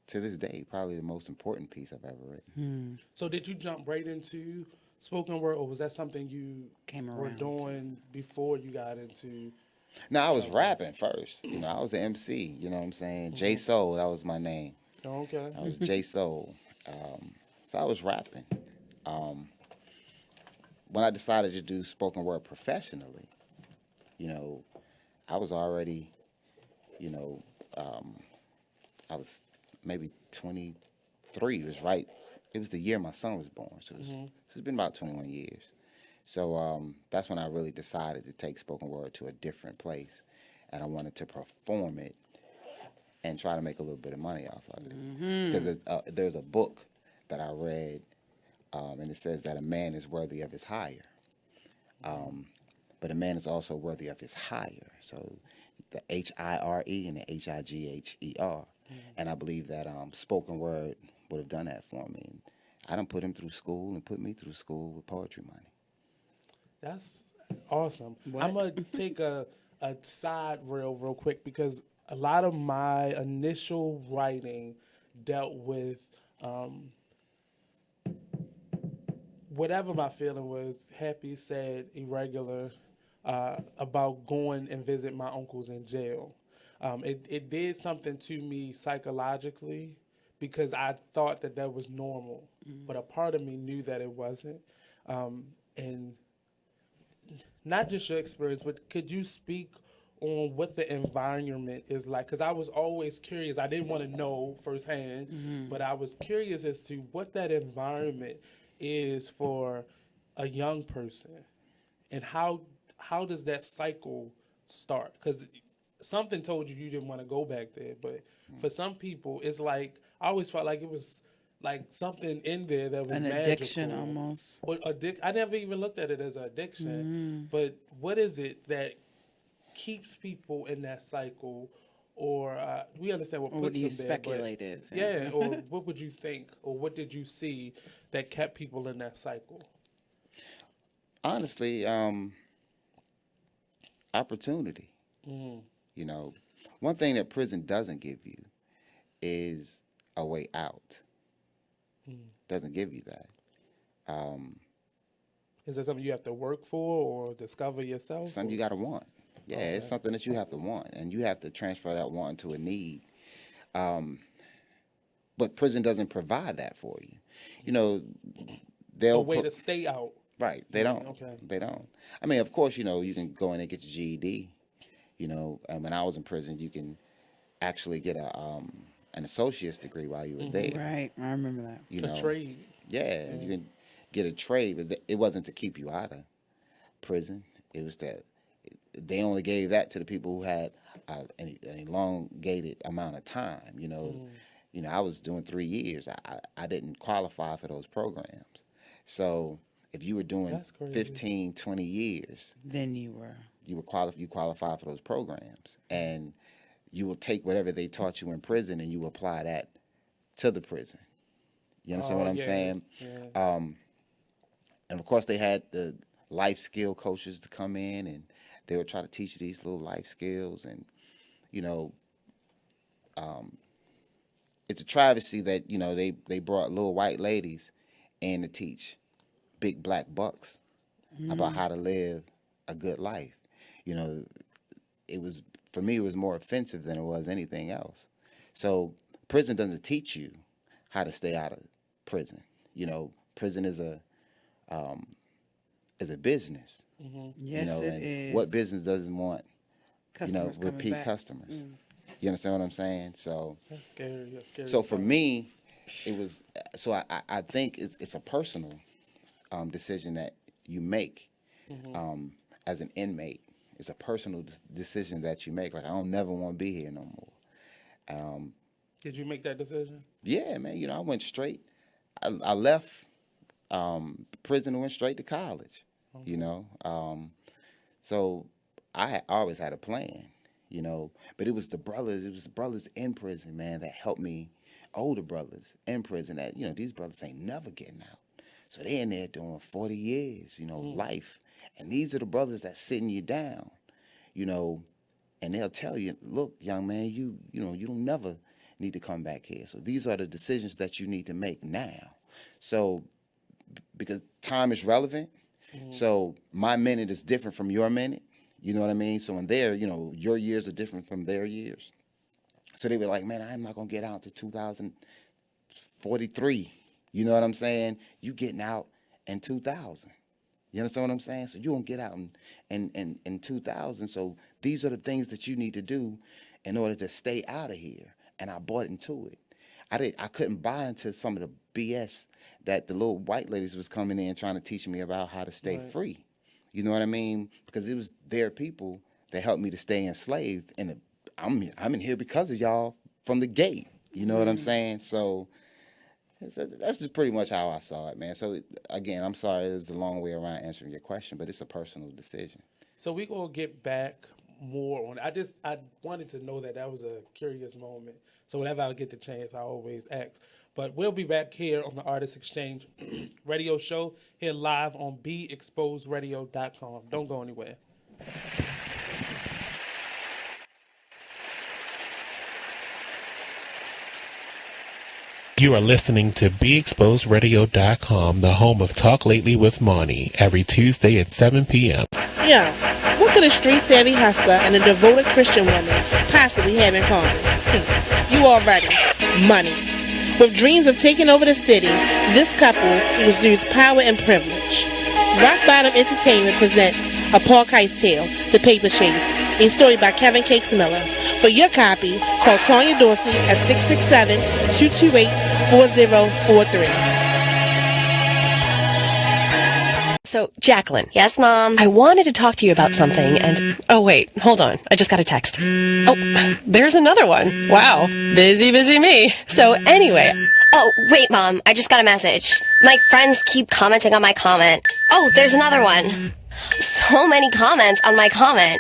to this day, probably the most important piece I've ever written. So did you jump right into spoken word, or was that something you were doing before you got into? No, I was rapping first. You know, I was an MC, you know what I'm saying? J Soul, that was my name. Okay. I was J Soul. So I was rapping. When I decided to do spoken word professionally, you know, I was already, you know, I was maybe 23. It was the year my son was born. So it's been about 21 years. So that's when I really decided to take spoken word to a different place. And I wanted to perform it and try to make a little bit of money off of it. Because there's a book that I read, and it says that a man is worthy of his hire. But a man is also worthy of his hire. So the HIRE and the HIGHER. And I believe that spoken word would have done that for me. And I done put him through school and put me through school with poetry money. That's awesome. I'm going to take a side rail real quick, because a lot of my initial writing dealt with whatever my feeling was, happy, sad, irregular, about going and visit my uncles in jail. It did something to me psychologically, because I thought that was normal, but a part of me knew that it wasn't. And not just your experience, but could you speak on what the environment is like? Because I was always curious. I didn't want to know firsthand, but I was curious as to what that environment is for a young person, and how does that cycle start? Because something told you didn't want to go back there, but for some people, it's like I always felt like it was like something in there that was an magical. addiction almost. Or I never even looked at it as an addiction. But what is it that keeps people in that cycle? Or we understand what puts what do you them there, speculate is? Yeah, or what would you think, or what did you see that kept people in that cycle? Honestly, opportunity. You know, one thing that prison doesn't give you is a way out. Doesn't give you that. Is that something you have to work for or discover yourself? Something you got to want. Yeah, okay. It's something that you have to want, and you have to transfer that want to a need. But prison doesn't provide that for you. You know, a way to stay out. Right. They don't. Okay. They don't. I mean, of course, you can go in and get your GED. When I was in prison, you can actually get an associate's degree while you were there. Right. I remember that. A trade. Yeah, you can get a trade, but it wasn't to keep you out of prison. It was that they only gave that to the people who had an elongated amount of time. I was doing 3 years. I didn't qualify for those programs. So if you were doing 15, 20 years, then you qualify for those programs, and you will take whatever they taught you in prison and you apply that to the prison. You understand what I'm saying? Yeah. And of course, they had the life skill coaches to come in, and they would try to teach you these little life skills. And it's a travesty that they brought little white ladies in to teach big black bucks about how to live a good life. It was, for me, it was more offensive than it was anything else. So prison doesn't teach you how to stay out of prison. Prison is a business. Yes, it is. What business doesn't want Customers repeat coming back. customers? You understand what I'm saying? So That's scary. That's scary. So for me, it was. So I think it's a personal decision that you make as an inmate. It's a personal decision that you make. Like, I don't never want to be here no more. Did you make that decision? Yeah, man. I went straight. I left prison and went straight to college. So I always had a plan. But it was the brothers in prison, man, that helped me. Older brothers in prison that these brothers ain't never getting out. So they in there doing 40 years, life. And these are the brothers that's sitting you down, and they'll tell you, look, young man, you don't never need to come back here. So these are the decisions that you need to make now. So because time is relevant, so my minute is different from your minute. You know what I mean? So in there, your years are different from their years. So they were like, man, I'm not going to get out until 2043. You know what I'm saying? You getting out in 2000. You understand what I'm saying? So you won't get out in 2000. So these are the things that you need to do in order to stay out of here. And I bought into it. I couldn't buy into some of the BS that the little white ladies was coming in trying to teach me about how to stay free. You know what I mean? Because it was their people that helped me to stay enslaved. And I'm in here because of y'all from the gate. You know what I'm saying? So that's just pretty much how I saw it, man. So, again, I'm sorry it was a long way around answering your question, but it's a personal decision. So we're going to get back more on it. I wanted to know that was a curious moment. So whenever I get the chance, I always ask. But we'll be back here on the Artist Exchange radio show, here live on BeExposedRadio.com. Don't go anywhere. You are listening to BeExposedRadio.com, the home of Talk Lately with Monty, every Tuesday at 7 p.m. Yeah, what could a street-savvy hustler and a devoted Christian woman possibly have in common? You already. Money. With dreams of taking over the city, this couple exudes power and privilege. Rock Bottom Entertainment presents A Paul Kite's Tale, The Paper Chase, a story by Kevin Cakes Miller. For your copy, call Tanya Dorsey at 667-228-4043. So, Jacqueline. Yes, Mom? I wanted to talk to you about something and... Oh, wait. Hold on. I just got a text. Oh, there's another one. Wow. Busy me. So, anyway... Oh, wait, Mom. I just got a message. My friends keep commenting on my comment. Oh, there's another one. So many comments on my comment.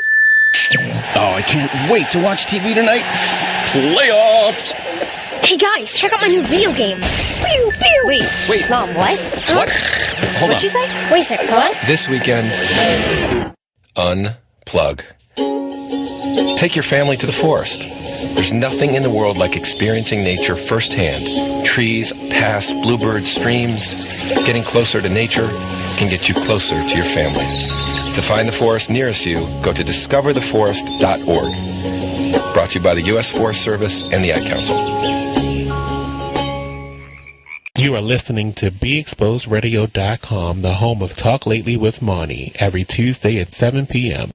Oh, I can't wait to watch TV tonight. Playoffs! Hey, guys, check out my new video game. Pew, pew. Wait. Mom, what? What? Hold What'd you say? Wait a second, what? This weekend, unplug. Take your family to the forest. There's nothing in the world like experiencing nature firsthand. Trees, paths, bluebirds, streams. Getting closer to nature can get you closer to your family. To find the forest nearest you, go to discovertheforest.org. Brought to you by the U.S. Forest Service and the Ad Council. You You are listening to BeExposedRadio.com, the home of Talk Lately with Monty, every Tuesday at 7 p.m.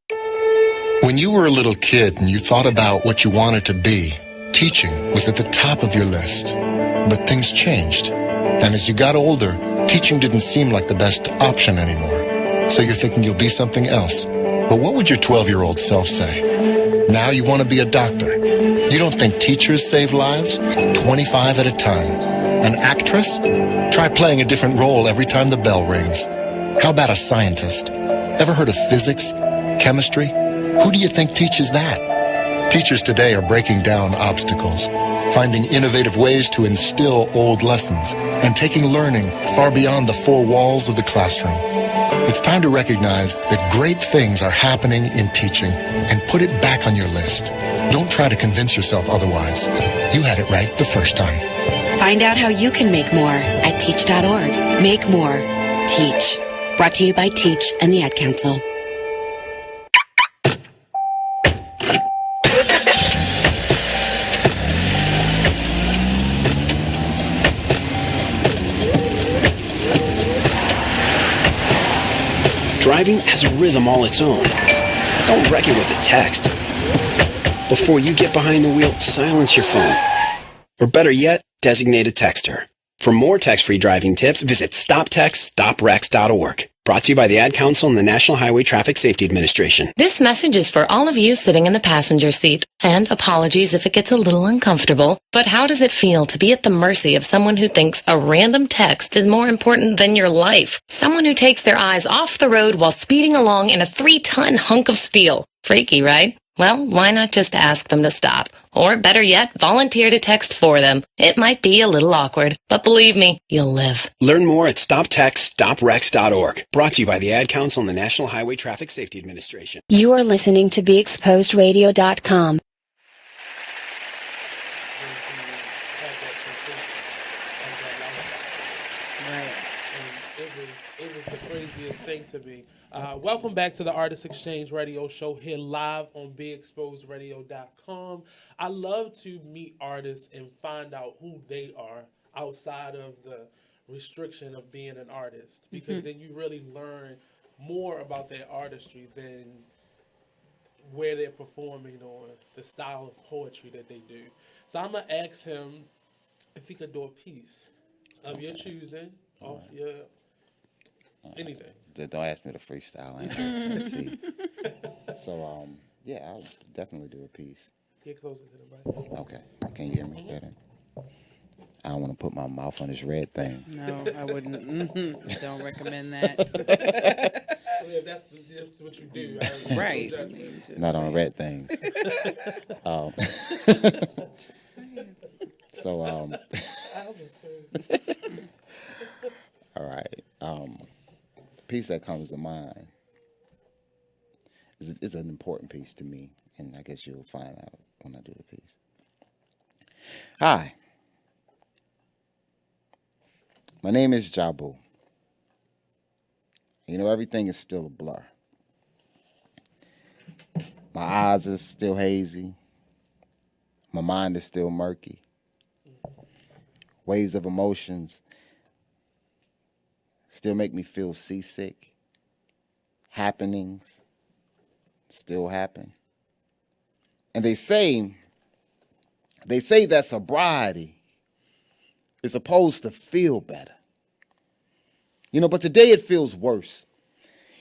When you were a little kid and you thought about what you wanted to be, teaching was at the top of your list. But things changed. And as you got older, teaching didn't seem like the best option anymore. So you're thinking you'll be something else. But what would your 12-year-old self say? Now you want to be a doctor. You don't think teachers save lives? 25 at a time. An actress? Try playing a different role every time the bell rings. How about a scientist? Ever heard of physics? Chemistry? Who do you think teaches that? Teachers today are breaking down obstacles, finding innovative ways to instill old lessons, and taking learning far beyond the four walls of the classroom. It's time to recognize that great things are happening in teaching and put it back on your list. Don't try to convince yourself otherwise. You had it right the first time. Find out how you can make more at teach.org. Make more. Teach. Brought to you by Teach and the Ad Council. Driving has a rhythm all its own. Don't wreck it with a text. Before you get behind the wheel, silence your phone. Or better yet, designate a texter. For more text-free driving tips, visit stoptextstoprex.org. Brought to you by the Ad Council and the National Highway Traffic Safety Administration. This message is for all of you sitting in the passenger seat. And apologies if it gets a little uncomfortable. But how does it feel to be at the mercy of someone who thinks a random text is more important than your life? Someone who takes their eyes off the road while speeding along in a 3-ton hunk of steel. Freaky, right? Well, why not just ask them to stop? Or better yet, volunteer to text for them. It might be a little awkward, but believe me, you'll live. Learn more at stoptextstoprex.org. Brought to you by the Ad Council and the National Highway Traffic Safety Administration. You are listening to BeExposedRadio.com. It was the craziest thing to me. Welcome back to the Artist Exchange Radio Show here live on BeExposedRadio.com. I love to meet artists and find out who they are outside of the restriction of being an artist, because then you really learn more about their artistry than where they're performing or the style of poetry that they do. So I'm going to ask him if he could do a piece of your choosing off your anything. Don't ask me to freestyle. Let's see. So, yeah, I'll definitely do a piece. Get closer to the mic. Okay. Can you hear me better? I don't want to put my mouth on this red thing. No, I wouldn't. Don't recommend that. If that's what you do. Right. Not on red things. So, all right. The piece that comes to mind is an important piece to me, and I guess you'll find out when I do the piece. Hi. My name is Jabu. You know, everything is still a blur. My eyes are still hazy. My mind is still murky. Waves of emotions still make me feel seasick. Happenings still happen. And they say that sobriety is supposed to feel better. You know, but today it feels worse.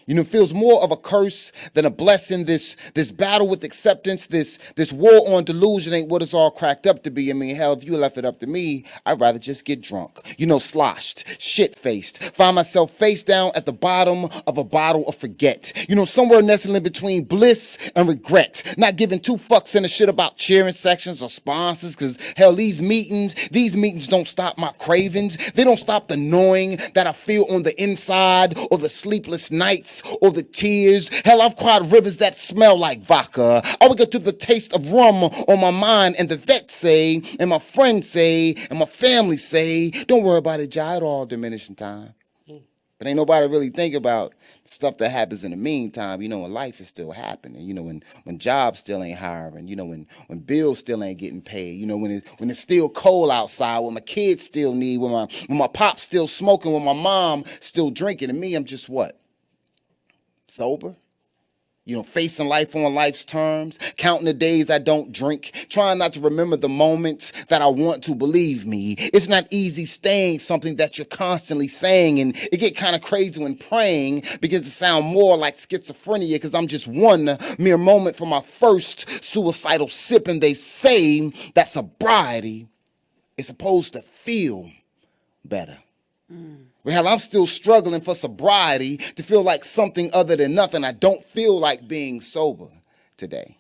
You know, it feels more of a curse than a blessing. This battle with acceptance, this war on delusion ain't what it's all cracked up to be. I mean, hell, if you left it up to me, I'd rather just get drunk. You know, sloshed, shit-faced. Find myself face down at the bottom of a bottle of forget. You know, somewhere nestling between bliss and regret. Not giving two fucks in a shit about cheering sections or sponsors, because, hell, these meetings don't stop my cravings. They don't stop the gnawing that I feel on the inside, or the sleepless nights, or the tears. Hell, I've cried rivers that smell like vodka. I wake up to the taste of rum on my mind, and the vets say, and my friends say, and my family say, don't worry about it, Jai, it all diminish in time. But But ain't nobody really think about stuff that happens in the meantime, you know, when life is still happening, you know, when jobs still ain't hiring, you know, when bills still ain't getting paid, you know, when it's still cold outside, when my kids still need, when my pop's still smoking, when my mom still drinking, and me, I'm just what? Sober? You know, facing life on life's terms, counting the days I don't drink, trying not to remember the moments that I want to. Believe me. It's not easy staying something that you're constantly saying, and it get kind of crazy when praying begins to sound more like schizophrenia, because I'm just one mere moment from my first suicidal sip, and they say that sobriety is supposed to feel better. Well, hell, I'm still struggling for sobriety to feel like something other than nothing. I don't feel like being sober today.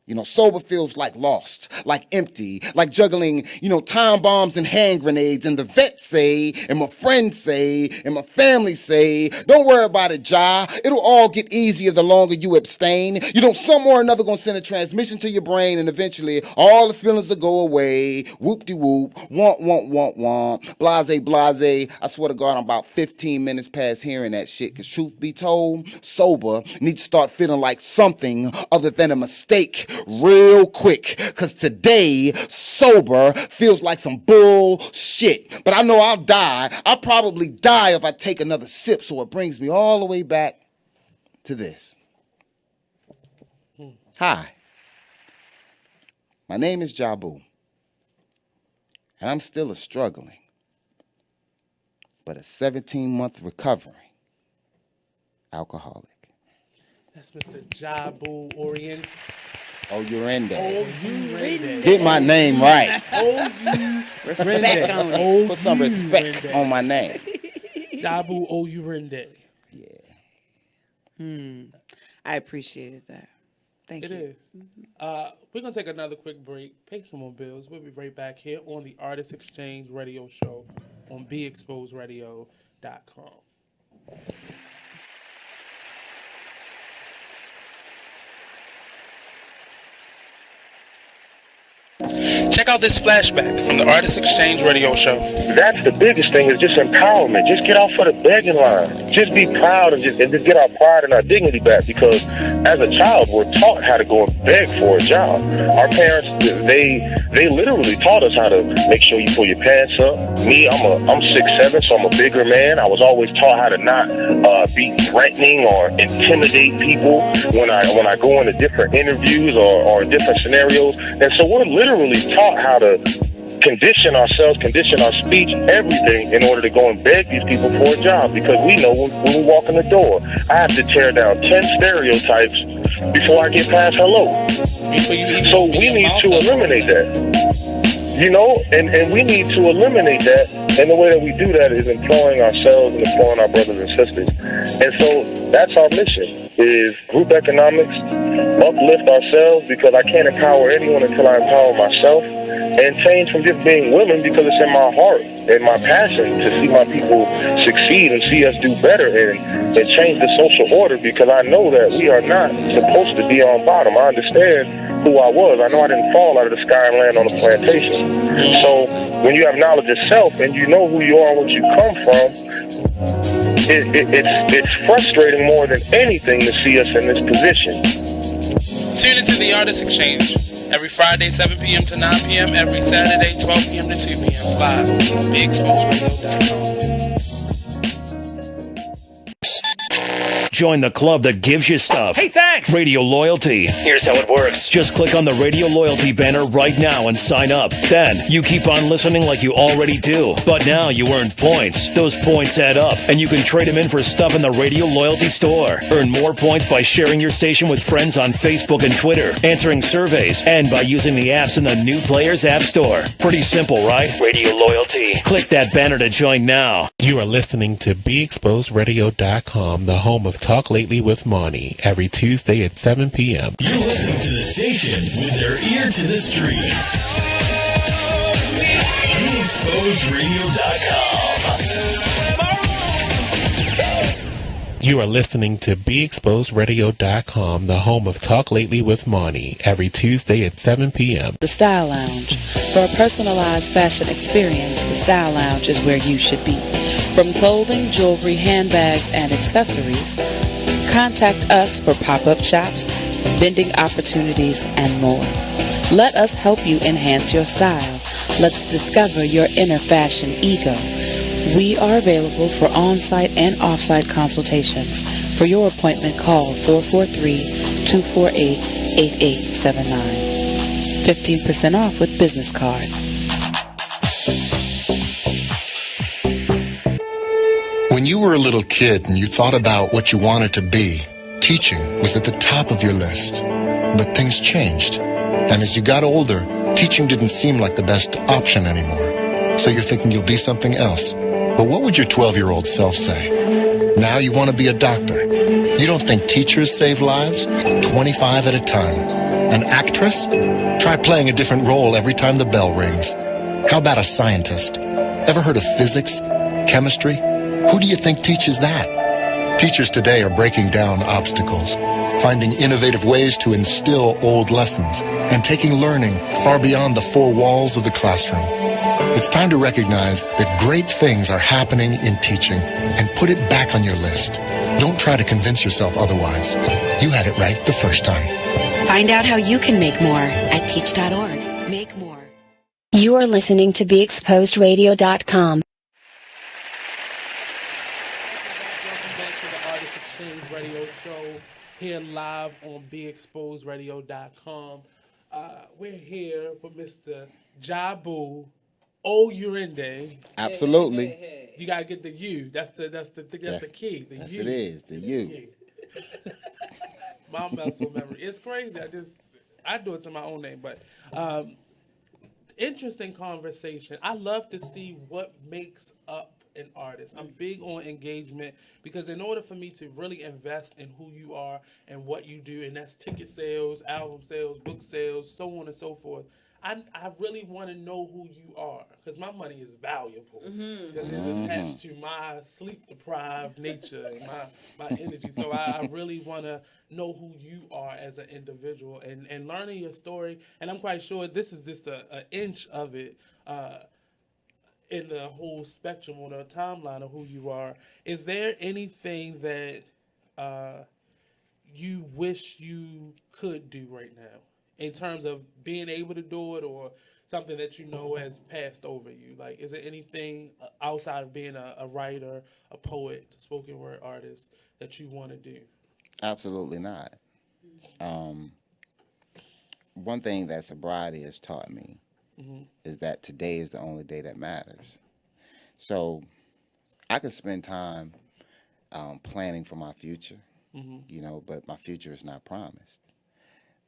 You know, sober feels like lost, like empty, like juggling, you know, time bombs and hand grenades. And the vets say, and my friends say, and my family say, don't worry about it, Ja. It'll all get easier the longer you abstain. You know, somewhere or another gonna send a transmission to your brain, and eventually all the feelings will go away. Whoop-de-whoop, womp, blase, blase. I swear to God, I'm about 15 minutes past hearing that shit, because truth be told, sober needs to start feeling like something other than a mistake real quick, because today sober feels like some bullshit. But I know I'll die. I'll probably die if I take another sip, so it brings me all the way back to this. Hi, my name is Jabu, and I'm still a struggling but a 17-month recovering alcoholic. That's Mr. Jabu Orient. Oh, you're in there. Oh, you in Get my name right. Oh, you Respect on it. Put some respect on my name. Jabu, oh, you in there. I appreciated that. Thank you. It is. We're going to take another quick break, pay some more bills. We'll be right back here on the Artist Exchange radio show on BeExposedRadio.com. Check out this flashback from the Artist Exchange radio show. That's the biggest thing, is just empowerment. Just get off of the begging line. Just be proud and just get our pride and our dignity back, because as a child, we're taught how to go and beg for a job. Our parents, they literally taught us how to make sure you pull your pants up. Me, I'm 6'7", so I'm a bigger man. I was always taught how to not be threatening or intimidate people when I go into different interviews or different scenarios. And so we're literally taught how to condition ourselves, condition our speech, everything, in order to go and beg these people for a job, because we know when we walk in the door, I have to tear down 10 stereotypes before I get past hello. So we need to eliminate that. You know, and we need to eliminate that, and the way that we do that is employing ourselves and employing our brothers and sisters. And so that's our mission, is group economics, uplift ourselves, because I can't empower anyone until I empower myself, and change from just being willing, because it's in my heart and my passion to see my people succeed and see us do better and change the social order, because I know that we are not supposed to be on bottom. I understand who I was. I know I didn't fall out of the sky and land on a plantation. So when you have knowledge of self and you know who you are and what you come from, it's frustrating more than anything to see us in this position. Tune into the Artist Exchange every Friday, 7 p.m. to 9 p.m., every Saturday, 12 p.m. to 2 p.m. live on BeExposedRadio.com. Join the club that gives you stuff. Hey, thanks! Radio Loyalty. Here's how it works. Just click on the Radio Loyalty banner right now and sign up. Then you keep on listening like you already do. But now you earn points. Those points add up, and you can trade them in for stuff in the Radio Loyalty store. Earn more points by sharing your station with friends on Facebook and Twitter, answering surveys, and by using the apps in the New Players App Store. Pretty simple, right? Radio Loyalty. Click that banner to join now. You are listening to BeExposedRadio.com, the home of Talk Lately with Monty, every Tuesday at 7 p.m. You're listening to the station with their ear to the streets. BeExposedRadio.com. You are listening to BeExposedRadio.com, the home of Talk Lately with Monty, every Tuesday at 7 p.m. The Style Lounge. For a personalized fashion experience, the Style Lounge is where you should be. From clothing, jewelry, handbags, and accessories, contact us for pop-up shops, vending opportunities, and more. Let us help you enhance your style. Let's discover your inner fashion ego. We are available for on-site and off-site consultations. For your appointment, call 443-248-8879. 15% off with business card. When you were a little kid and you thought about what you wanted to be, teaching was at the top of your list. But things changed. And as you got older, teaching didn't seem like the best option anymore. So you're thinking you'll be something else. But what would your 12-year-old self say? Now you want to be a doctor. You don't think teachers save lives? 25 at a time. An actress? Try playing a different role every time the bell rings. How about a scientist? Ever heard of physics? Chemistry? Who do you think teaches that? Teachers today are breaking down obstacles, finding innovative ways to instill old lessons, and taking learning far beyond the four walls of the classroom. It's time to recognize that great things are happening in teaching and put it back on your list. Don't try to convince yourself otherwise. You had it right the first time. Find out how you can make more at teach.org. Make more. You are listening to BeExposedRadio.com. Here live on BeExposedRadio.com. We're here with Mr. Jabu Oyurinde. Absolutely. You gotta get the U. That's the key. The yes, U. it is. The U. My muscle memory. It's crazy. I do it to my own name, but interesting conversation. I love to see what makes up an artist. I'm big on engagement because in order for me to really invest in who you are and what you do, and that's ticket sales, album sales, book sales, so on and so forth, I really want to know who you are because my money is valuable because it's attached to my sleep-deprived nature and my energy. So I really want to know who you are as an individual and learning your story. And I'm quite sure this is just an inch of it. In the whole spectrum or the timeline of who you are, is there anything that you wish you could do right now in terms of being able to do it or something that you know has passed over you? Like, is there anything outside of being a writer, a poet, spoken word artist that you want to do? Absolutely not. One thing that sobriety has taught me is that today is the only day that matters. So I could spend time planning for my future, but my future is not promised.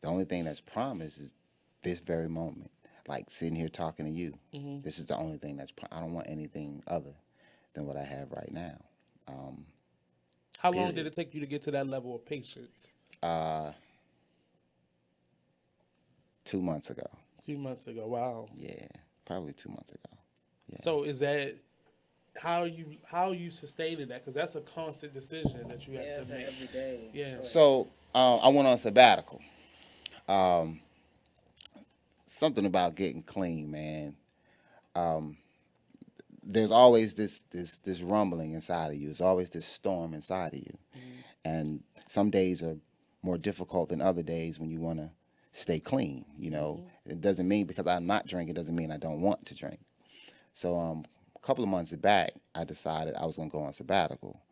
The only thing that's promised is this very moment, like sitting here talking to you. This is the only thing that's I don't want anything other than what I have right now. How long did it take you to get to that level of patience? 2 months ago. 2 months ago. Wow. Yeah, probably 2 months ago. Yeah. So is that how you sustaining that? Because that's a constant decision that you have to make every day. Yeah. Sure. So I went on sabbatical. Something about getting clean, man. There's always this rumbling inside of you. There's always this storm inside of you, and some days are more difficult than other days when you want to stay clean. It doesn't mean because I'm not drinking doesn't mean I don't want to drink. So a couple of months back, I decided I was gonna go on sabbatical.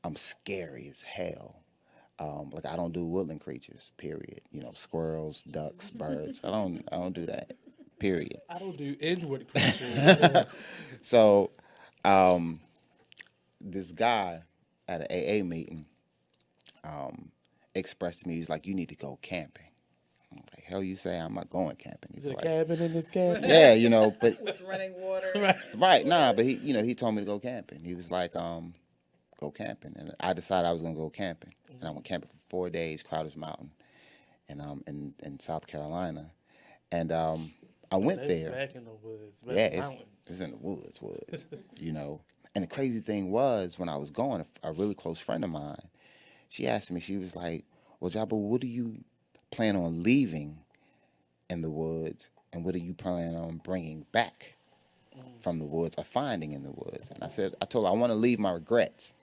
I'm scary as hell. Like I don't do woodland creatures. Period. Squirrels, ducks, birds. I don't do that. Period. I don't do inward creatures. So, this guy at an AA meeting expressed to me, he's like, "You need to go camping." I'm like, "Hell, you say I'm not going camping?" Is it a cabin in this cabin? Yeah, but with running water. Right, nah, but he told me to go camping. He was like, go camping, and I decided I was gonna go camping, and I went camping for 4 days, Crowder's Mountain, and in South Carolina, and I went there. Back in the woods. Yeah, it's in the woods, And the crazy thing was, when I was going, a really close friend of mine, she asked me, she was like, well, Jabba, what do you plan on leaving in the woods? And what do you plan on bringing back from the woods or finding in the woods? And I told her, I want to leave my regrets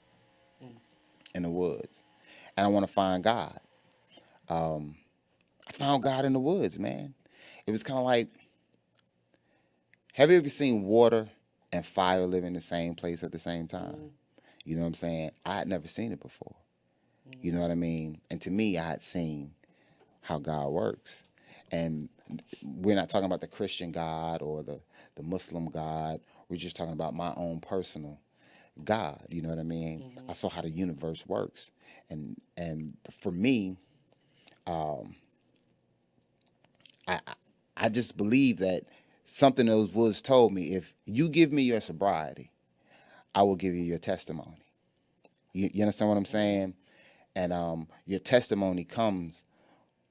in the woods. And I want to find God. I found God in the woods, man. It was kind of like, have you ever seen water and fire live in the same place at the same time? You know what I'm saying? I had never seen it before. You know what I mean? And to me, I had seen how God works. And we're not talking about the Christian God or the Muslim God. We're just talking about my own personal God. You know what I mean? I saw how the universe works. And for me, I just believe that something those woods told me, if you give me your sobriety, I will give you your testimony. You understand what I'm saying? And your testimony comes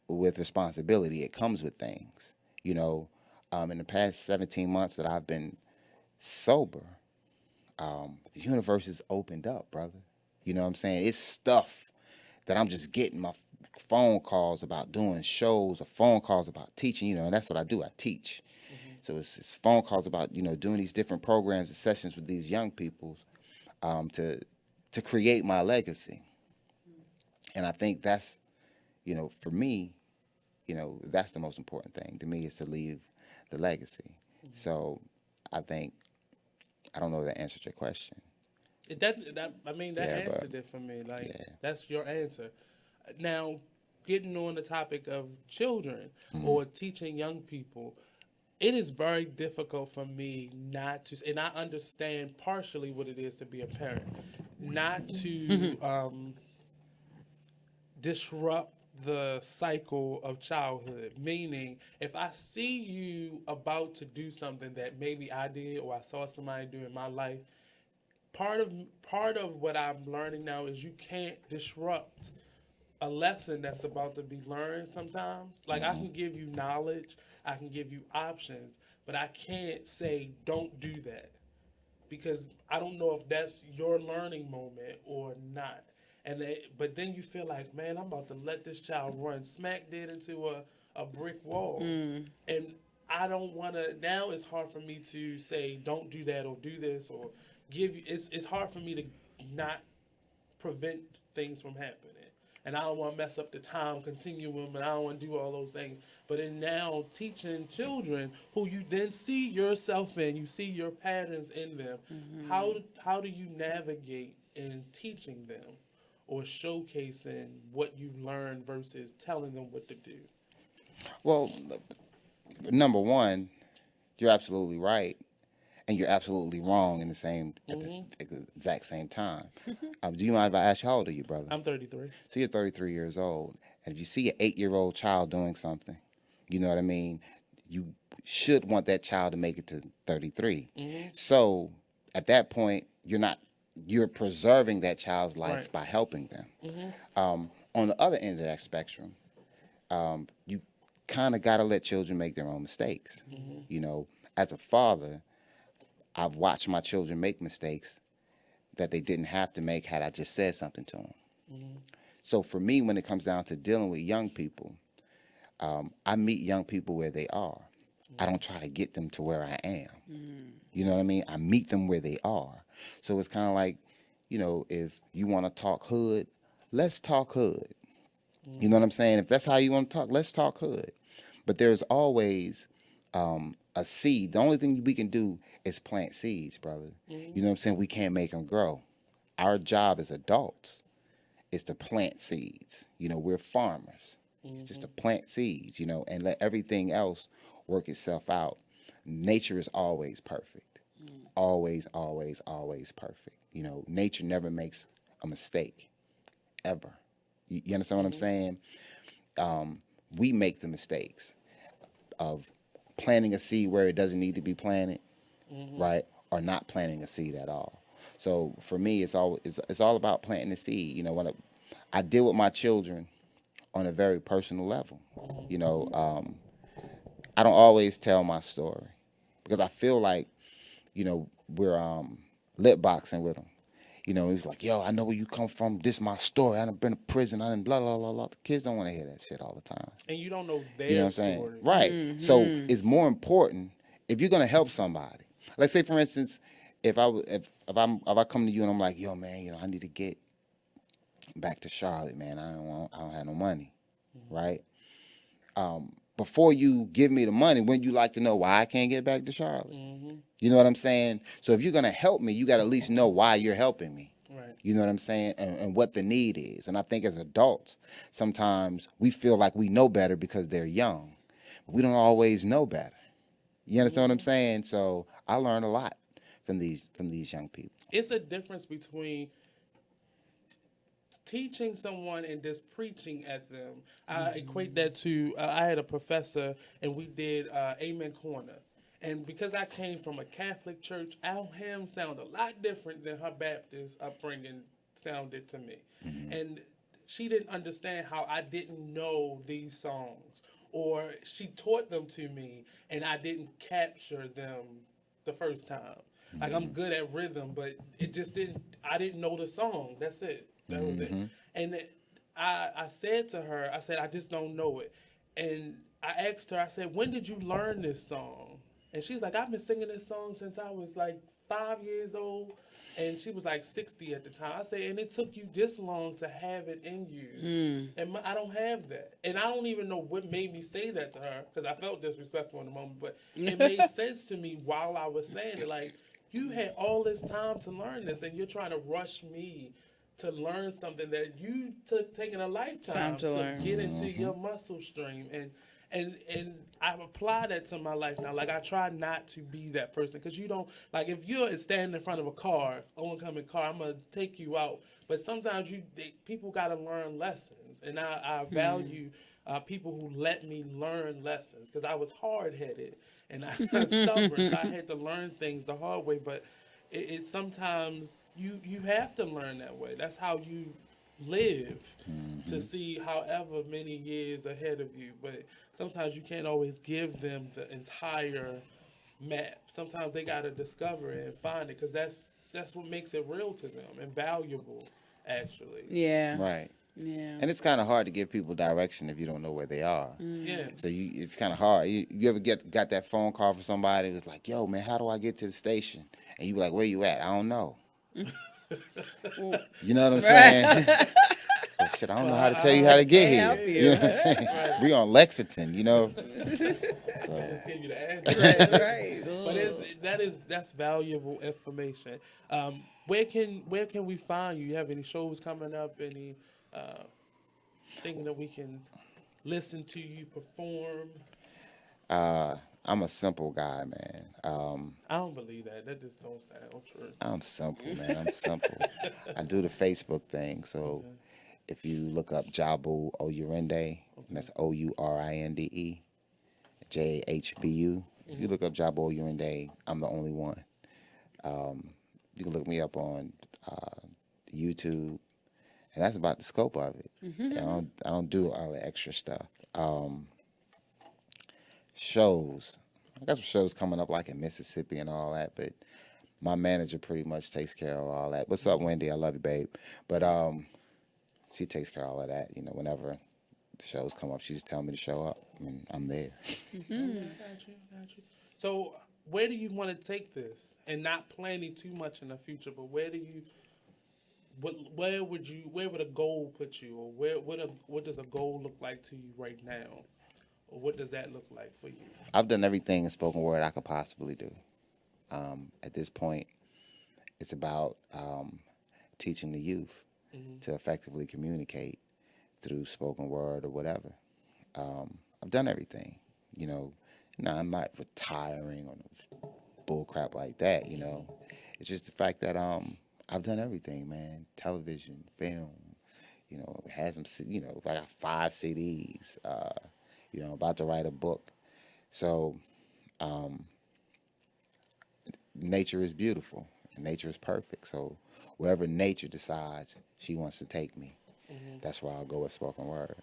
with responsibility. It comes with things. In the past 17 months that I've been sober, the universe has opened up, brother. You know what I'm saying? It's stuff that I'm just getting my phone calls about doing shows or phone calls about teaching, and that's what I do. I teach. So it's phone calls about, doing these different programs and sessions with these young people to create my legacy. And I think that's, for me, that's the most important thing to me, is to leave the legacy. So I think, I don't know if that answered your question. That answered it for me. That's your answer. Now, getting on the topic of children or teaching young people, it is very difficult for me not to, and I understand partially what it is to be a parent, not to disrupt the cycle of childhood. Meaning, if I see you about to do something that maybe I did or I saw somebody do in my life, part of what I'm learning now is you can't disrupt a lesson that's about to be learned sometimes. Like, I can give you knowledge, I can give you options, but I can't say don't do that, because I don't know if that's your learning moment or not. But then you feel like, man, I'm about to let this child run smack dead into a brick wall. And I don't want to, now it's hard for me to say don't do that or do this or give you, it's hard for me to not prevent things from happening. And I don't want to mess up the time continuum, and I don't want to do all those things. But in now teaching children who you then see yourself in, you see your patterns in them, how do you navigate in teaching them or showcasing what you've learned versus telling them what to do? Well, number one, you're absolutely right, and you're absolutely wrong in at the exact same time. Do you mind if I ask you, how old are you, brother? I'm 33. So you're 33 years old, and if you see an 8-year-old child doing something, you know what I mean, you should want that child to make it to 33. So at that point, you're preserving that child's life by helping them. On the other end of that spectrum, you kind of got to let children make their own mistakes. As a father, I've watched my children make mistakes that they didn't have to make had I just said something to them. So for me, when it comes down to dealing with young people, I meet young people where they are. I don't try to get them to where I am. You know what I mean? I meet them where they are. So it's kind of like, if you want to talk hood, let's talk hood. You know what I'm saying? If that's how you want to talk, let's talk hood. But there's always a seed. The only thing we can do is plant seeds, brother. You know what I'm saying? We can't make them grow. Our job as adults is to plant seeds. We're farmers. Just to plant seeds, and let everything else work itself out. Nature is always perfect. Always, always, always perfect. Nature never makes a mistake, ever. You understand what I'm saying? We make the mistakes of planting a seed where it doesn't need to be planted, right? Or not planting a seed at all. So for me, it's all about planting the seed. When I deal with my children on a very personal level. I don't always tell my story because I feel like, we're lip boxing with him. You know, he was like, yo, I know where you come from. This my story. I done been to prison. I done blah, blah, blah, blah. The kids don't want to hear that shit all the time. And you don't know their You know what I'm saying? story. Right. So it's more important if you're gonna help somebody. Let's say, for instance, if I come to you and I'm like, yo, man, you know, I need to get back to Charlotte, man. I don't have no money, right? Before you give me the money, wouldn't you like to know why I can't get back to Charlotte? You know what I'm saying? So if you're gonna help me, you got to at least know why you're helping me. Right. You know what I'm saying? And what the need is. And I think as adults, sometimes we feel like we know better because they're young. But we don't always know better. You understand what I'm saying? So I learned a lot from these young people. It's a difference between teaching someone and just preaching at them. I equate that to, I had a professor and we did Amen Corner. And because I came from a Catholic church, our hymn sounded a lot different than her Baptist upbringing sounded to me. And she didn't understand how I didn't know these songs. Or she taught them to me and I didn't capture them the first time. Like, I'm good at rhythm, but it just I didn't know the song. That's it. That was it. And I said to her, I said, I just don't know it. And I asked her, I said, when did you learn this song? And she's like, I've been singing this song since I was like 5 years old. And she was like 60 at the time. I said, and it took you this long to have it in you. And I don't have that. And I don't even know what made me say that to her, because I felt disrespectful in the moment. But it made sense to me while I was saying it. Like, you had all this time to learn this, and you're trying to rush me to learn something that you took taking a lifetime to learn. get into your muscle stream. And I've applied that to my life now. Like, I try not to be that person, because you don't, like, if you're standing in front of a car, oncoming car, I'm gonna take you out. But sometimes people got to learn lessons, and I value people who let me learn lessons, because I was hard headed and I was stubborn, so I had to learn things the hard way. But it sometimes you have to learn that way. That's how you live, to see however many years ahead of you. But sometimes you can't always give them the entire map. Sometimes they got to discover it and find it, because that's what makes it real to them and valuable, actually. Yeah. Right. Yeah. And it's kind of hard to give people direction if you don't know where they are. Yeah. So it's kind of hard. You ever got that phone call from somebody that's like, yo, man, how do I get to the station? And you be like, where you at? I don't know. You know what I'm saying? Well, shit, I don't know how to tell you how to get here. You know what I'm saying? Right. We on Lexington, you know. So. Just give you the address. Right. But that's valuable information. Where can we find you? You have any shows coming up? Any thing that we can listen to you perform? I'm a simple guy, man. I don't believe that. That just don't sound true. I'm simple, man. I'm simple. I do the Facebook thing, so if you look up Jabu Oyurinde, and that's Ourinde, JHBU. If you look up Jabu Oyurinde, I'm the only one. You can look me up on YouTube, and that's about the scope of it. I don't do all the extra stuff. Shows. I got some shows coming up like in Mississippi and all that, but my manager pretty much takes care of all that. What's up, Wendy? I love you, babe. But she takes care of all of that. You know, whenever the shows come up, she just tells me to show up, and I'm there. Got you. So where do you want to take this? And not planning too much in the future, but where would a goal put you, or what does a goal look like to you right now? Or what does that look like for you? I've done everything in spoken word I could possibly do. At this point, it's about teaching the youth to effectively communicate through spoken word or whatever. I've done everything, you know. Now, I'm not retiring or bull crap like that, you know. It's just the fact that I've done everything, man. Television, film, you know, had some, you know, I got 5 CDs. You know, about to write a book. So, nature is beautiful. Nature is perfect. So, wherever nature decides she wants to take me, that's where I'll go with spoken word.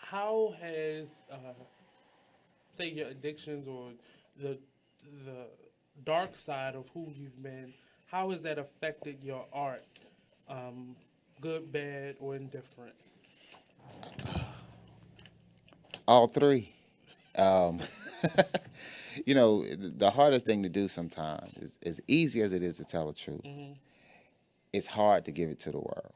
How has, say, your addictions or the dark side of who you've been, How has that affected your art? Good, bad, or indifferent? All three. You know, the hardest thing to do sometimes is, as easy as it is to tell the truth, it's hard to give it to the world.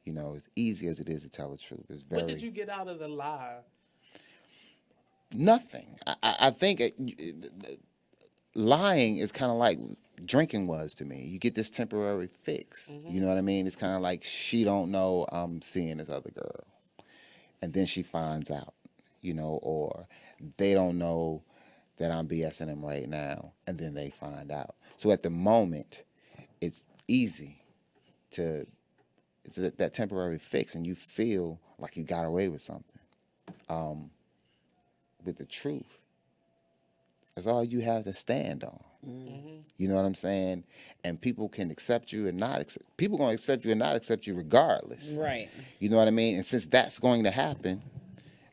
You know, as easy as it is to tell the truth, it's very. What did you get out of the lie? Nothing. I think lying is kind of like drinking was to me. You get this temporary fix. You know what I mean? It's kind of like she don't know I'm seeing this other girl, and then she finds out. You know, or they don't know that I'm BSing them right now, and then they find out. So at the moment, it's easy to, it's that temporary fix, and you feel like you got away with something. With the truth, that's all you have to stand on. You know what I'm saying? And people can accept you and not accept. People gonna accept you and not accept you regardless. Right. You know what I mean? And since that's going to happen,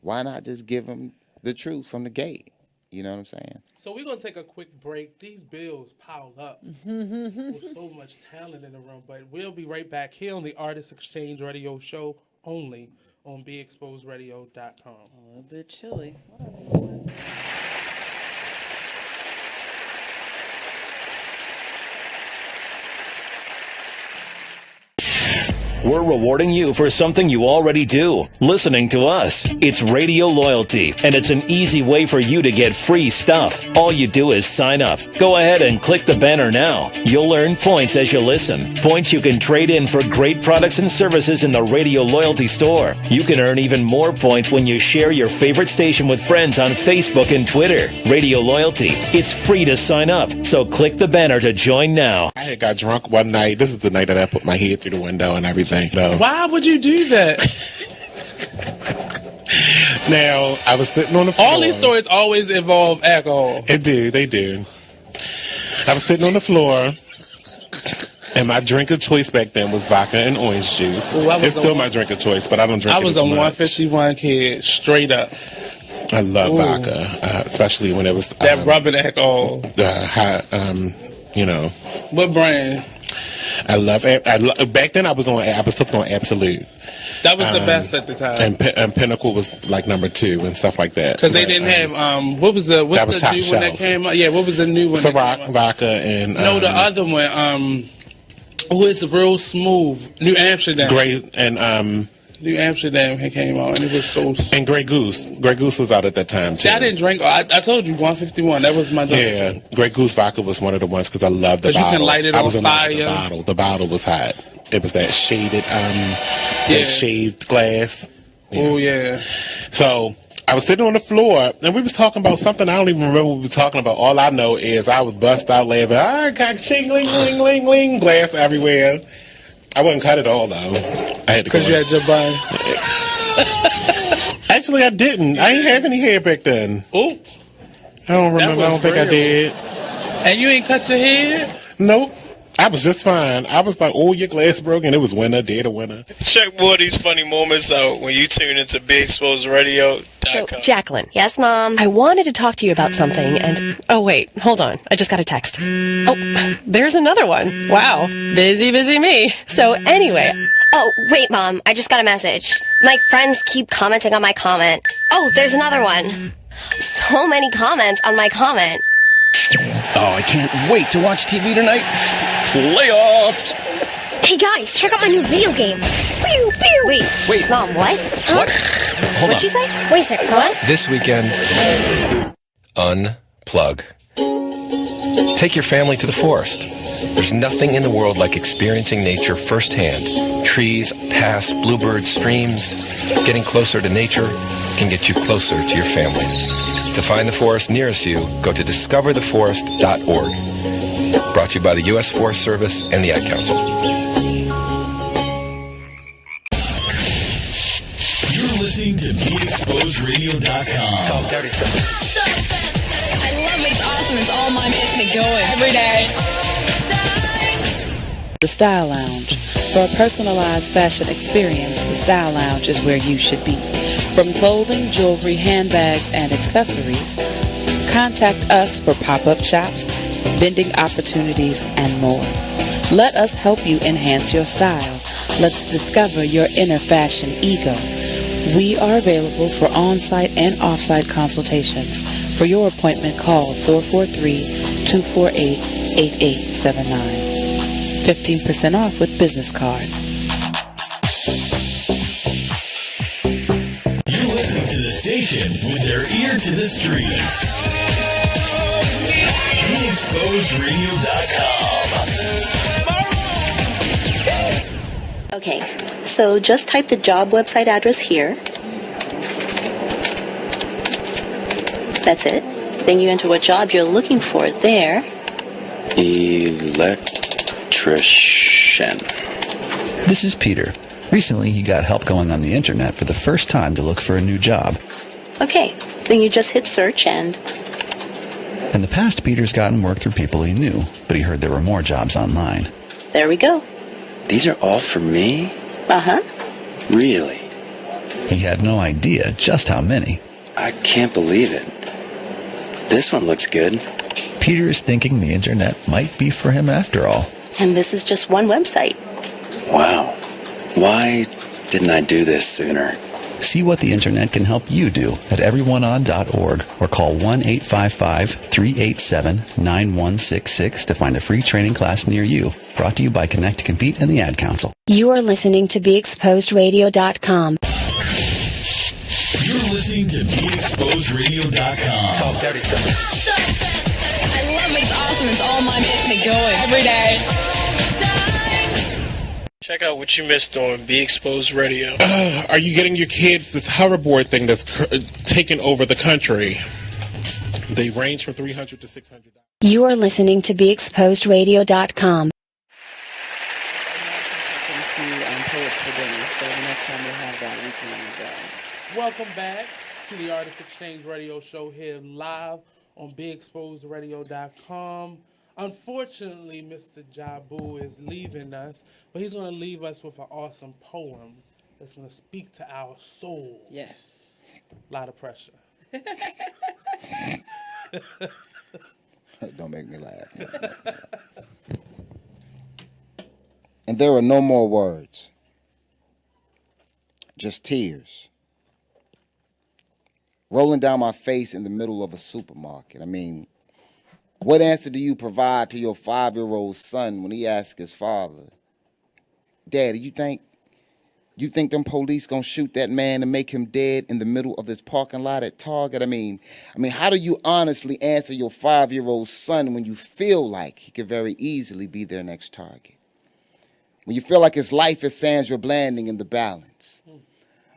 why not just give them the truth from the gate? You know what I'm saying? So we're going to take a quick break. These bills pile up with so much talent in the room. But we'll be right back here on the Artist Exchange Radio Show, only on BeExposedRadio.com. A little bit chilly. We're rewarding you for something you already do, listening to us. It's Radio Loyalty, and it's an easy way for you to get free stuff. All you do is sign up. Go ahead and click the banner now. You'll earn points as you listen. Points you can trade in for great products and services in the Radio Loyalty store. You can earn even more points when you share your favorite station with friends on Facebook and Twitter. Radio Loyalty. It's free to sign up, so click the banner to join now. I had got drunk one night. This is the night that I put my head through the window and everything. Why would you do that? Now, I was sitting on the floor. All these stories always involve alcohol. They do. I was sitting on the floor, and my drink of choice back then was vodka and orange juice. It's still my drink of choice, but I don't drink it as much. I was a 151 kid, straight up. I love vodka, especially when it was... that rubbing alcohol. You know. What brand? I love back then I was hooked on Absolute. That was the best at the time. And Pinnacle was like number 2 and stuff like that. Because they didn't have what's the new one that came out? Yeah, what was the new one? Ciroc, vodka, and no, the other one. Who is real smooth? New Amsterdam. New Amsterdam came out, and it was so... And Grey Goose. Grey Goose was out at that time, too. See, I didn't drink... I told you, 151. That was my drink. Yeah, Grey Goose vodka was one of the ones, because I loved the bottle. Because you can light it on fire. The bottle was hot. It was that shaded, that shaved glass. Yeah. Oh, yeah. So... I was sitting on the floor, and we was talking about something. I don't even remember what we were talking about. All I know is I was bust out laughing. I got ching, ling, ling, ling, ling, glass everywhere. I wouldn't cut it all, though. I had to. Because you had your bun. Actually, I didn't. I ain't have any hair back then. Oh. I don't remember. I don't think I did. And you ain't cut your hair? Nope. I was just fine. I was like, oh, your glass broke, and it was winter, dead of winter. Check more of these funny moments out when you tune into BeExposedRadio.com. So, Jacqueline. Yes, Mom? I wanted to talk to you about something, and... Oh, wait. Hold on. I just got a text. Oh, there's another one. Wow. Busy me. So, anyway... Oh, wait, Mom. I just got a message. My friends keep commenting on my comment. Oh, there's another one. So many comments on my comment. Oh, I can't wait to watch TV tonight. Playoffs! Hey, guys, check out my new video game. Pew, pew. Wait. Mom, what? Huh? What? Hold What'd you say? Wait a second, what? This weekend, unplug. Take your family to the forest. There's nothing in the world like experiencing nature firsthand. Trees, paths, bluebirds, streams. Getting closer to nature can get you closer to your family. To find the forest nearest you, go to discovertheforest.org. Brought to you by the U.S. Forest Service and the Ad Council. You're listening to BeExposedRadio.com. Talk dirty to me. I love it. It's awesome. It's all mine. Makes me going every day. The Style Lounge. For a personalized fashion experience, the Style Lounge is where you should be. From clothing, jewelry, handbags, and accessories, Contact us for pop-up shops, vending opportunities, and more. Let us help you enhance your style. Let's discover your inner fashion ego. We are available for on-site and off-site consultations. For your appointment, call 443-248-8879. 15% off with business card. You're listening to the station with their ear to the streets. BeExposedRadio.com. Okay, so just type the job website address here. That's it. Then you enter what job you're looking for there. Electrician. This is Peter. Recently, he got help going on the internet for the first time to look for a new job. Okay, then you just hit search and... In the past, Peter's gotten work through people he knew, but he heard there were more jobs online. There we go. These are all for me? Uh-huh. Really? He had no idea just how many. I can't believe it. This one looks good. Peter's thinking the internet might be for him after all. And this is just one website. Wow. Why didn't I do this sooner? See what the internet can help you do at everyoneon.org or call 1-855-387-9166 to find a free training class near you. Brought to you by Connect to Compete and the Ad Council. You are listening to BeExposedRadio.com. You're listening to BeExposedRadio.com. I love it. It's awesome. It's all mine. Gets me going every day. Check out what you missed on Be Exposed Radio. Are you getting your kids this hoverboard thing that's taking over the country? They range from $300 to $600. You are listening to BeExposedRadio.com. Welcome back to the Artist Exchange Radio Show here live on BeExposedRadio.com. Unfortunately, Mr. Jabu is leaving us, but he's going to leave us with an awesome poem that's going to speak to our soul. Yes. A lot of pressure. Don't make me laugh. And there are no more words, just tears rolling down my face in the middle of a supermarket. I mean, what answer do you provide to your 5-year-old son when he asks his father, Daddy, you think them police gonna shoot that man and make him dead in the middle of this parking lot at Target? I mean, how do you honestly answer your 5-year-old son when you feel like he could very easily be their next target? When you feel like his life is Sandra Blanding in The Balance?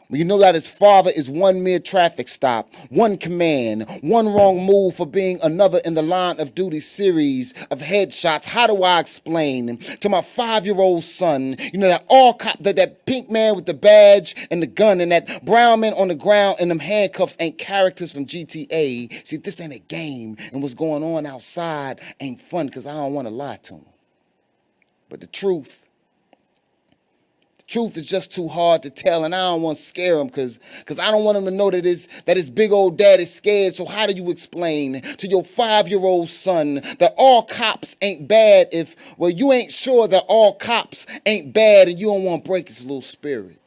When you know that his father is one mere traffic stop, one command, one wrong move for being another in the line of duty series of headshots? How do I explain to my 5-year-old son, that pink man with the badge and the gun and that brown man on the ground and them handcuffs ain't characters from GTA? See, this ain't a game, and what's going on outside ain't fun because I don't want to lie to him. But the truth is just too hard to tell, and I don't want to scare him because I don't want him to know that his big old dad is scared. So how do you explain to your 5-year-old son that all cops ain't bad if you ain't sure that all cops ain't bad and you don't want to break his little spirit?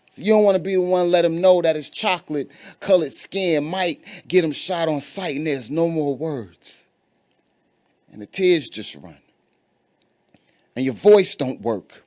So you don't want to be the one to let him know that his chocolate-colored skin might get him shot on sight and there's no more words. And the tears just run. And your voice don't work.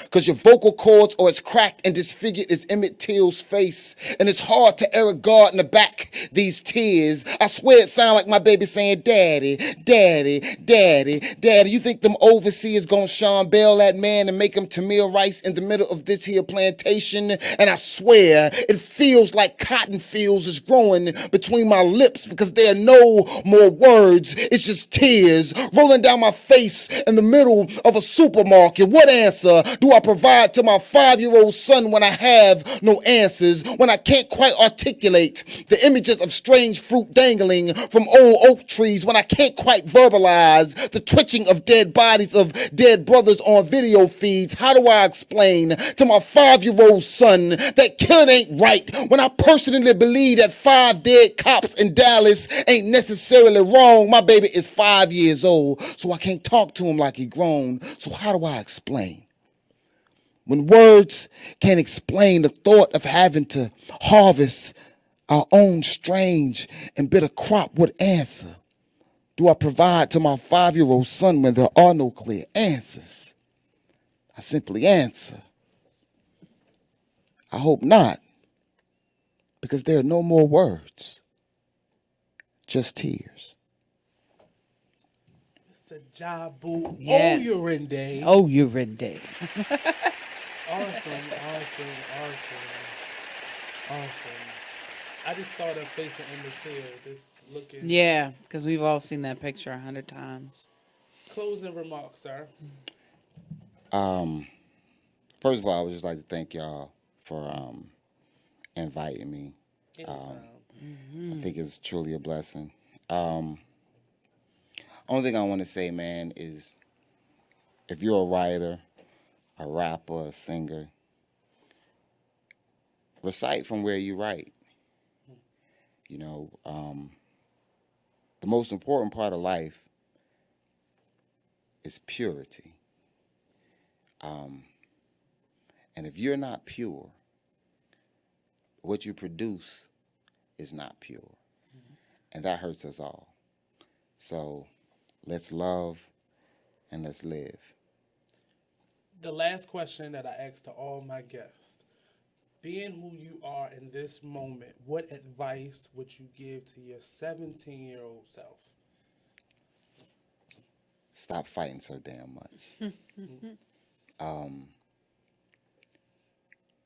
Because your vocal cords are as cracked and disfigured as Emmett Till's face. And it's hard to Eric Gardner back these tears. I swear it sounds like my baby saying, Daddy, Daddy, Daddy, Daddy. You think them overseers gonna Sean Bell that man and make him Tamir Rice in the middle of this here plantation? And I swear it feels like cotton fields is growing between my lips because there are no more words. It's just tears rolling down my face in the middle of a supermarket. What answer do I provide to my 5-year-old son when I have no answers, when I can't quite articulate the images of strange fruit dangling from old oak trees, when I can't quite verbalize the twitching of dead bodies of dead brothers on video feeds? How do I explain to my 5-year-old son that killing ain't right, when I personally believe that 5 dead cops in Dallas ain't necessarily wrong? My baby is 5 years old, so I can't talk to him like he grown. So how do I explain? When words can't explain the thought of having to harvest our own strange and bitter crop, what answer do I provide to my 5-year-old son when there are no clear answers? I simply answer, I hope not, because there are no more words, just tears. Mr. Jabu Yes. Oyurinde. Oyurinde. Awesome. I just started facing in the tail, just looking. Yeah, because we've all seen that picture 100 times. Closing remarks, sir. First of all, I would just like to thank y'all for inviting me. I think it's truly a blessing. Only thing I want to say, man, is if you're a writer, a rapper, a singer, recite from where you write. You know, the most important part of life is purity. And if you're not pure, what you produce is not pure. And that hurts us all. So let's love and let's live. The last question that I ask to all my guests, being who you are in this moment, what advice would you give to your 17-year-old self? Stop fighting so damn much.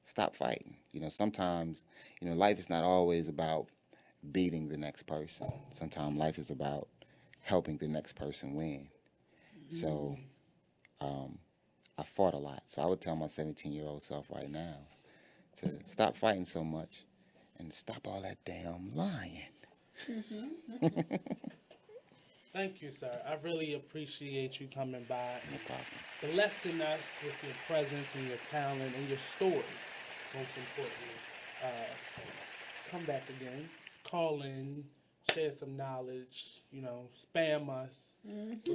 Stop fighting. You know, sometimes, you know, life is not always about beating the next person. Sometimes life is about helping the next person win. So I fought a lot. So I would tell my 17-year-old self right now to stop fighting so much and stop all that damn lying. Thank you, sir. I really appreciate you coming by No problem. and blessing us with your presence and your talent and your story, most importantly. Come back again, call in, share some knowledge, you know, spam us with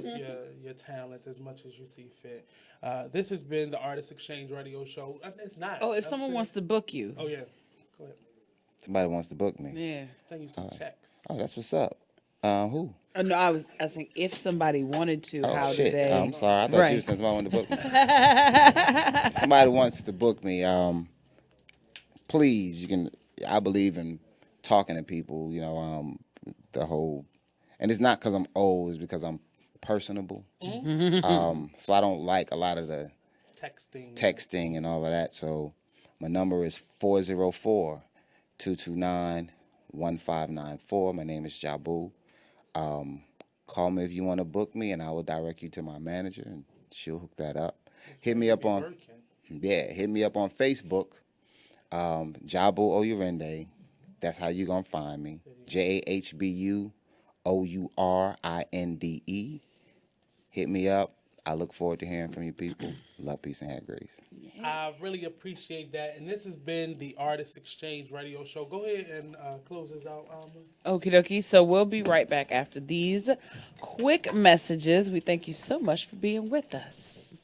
your talents as much as you see fit. This has been the Artist Exchange Radio Show. It's not. Oh, if someone wants to book you. Oh, yeah. Go ahead. Somebody wants to book me. Yeah. Send you some checks. Oh, that's what's up. Who? Oh, no, I was asking if somebody wanted to, Oh, how shit. did they? I'm sorry. I thought you Right. said somebody wanted to book me. If somebody wants to book me, please, you can. I believe in talking to people, you know, the whole, and it's not because I'm old, it's because I'm personable. So I don't like a lot of the texting and all of that. So my number is 404-229-1594. My name is Jabu. Call me if you want to book me, and I will direct you to my manager, and she'll hook that up. Hit me up on Facebook, Jabu Oyurinde. That's how you gonna find me. JAHBUOURINDE. Hit me up. I look forward to hearing from you people. Love, peace, and have grace. I really appreciate that. And this has been the Artist Exchange Radio Show. Go ahead and close this out, Alma. Okie dokie. So we'll be right back after these quick messages. We thank you so much for being with us.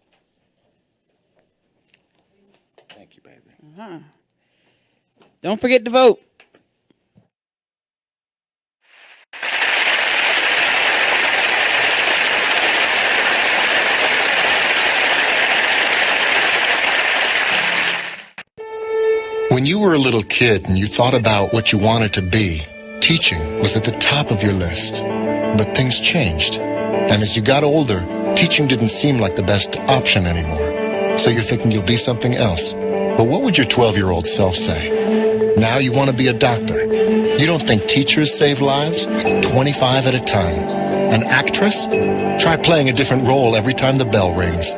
Thank you, baby. Don't forget to vote. When you were a little kid and you thought about what you wanted to be, teaching was at the top of your list. But things changed. And as you got older, teaching didn't seem like the best option anymore. So you're thinking you'll be something else. But what would your 12-year-old self say? Now you want to be a doctor. You don't think teachers save lives? 25 at a time. An actress? Try playing a different role every time the bell rings.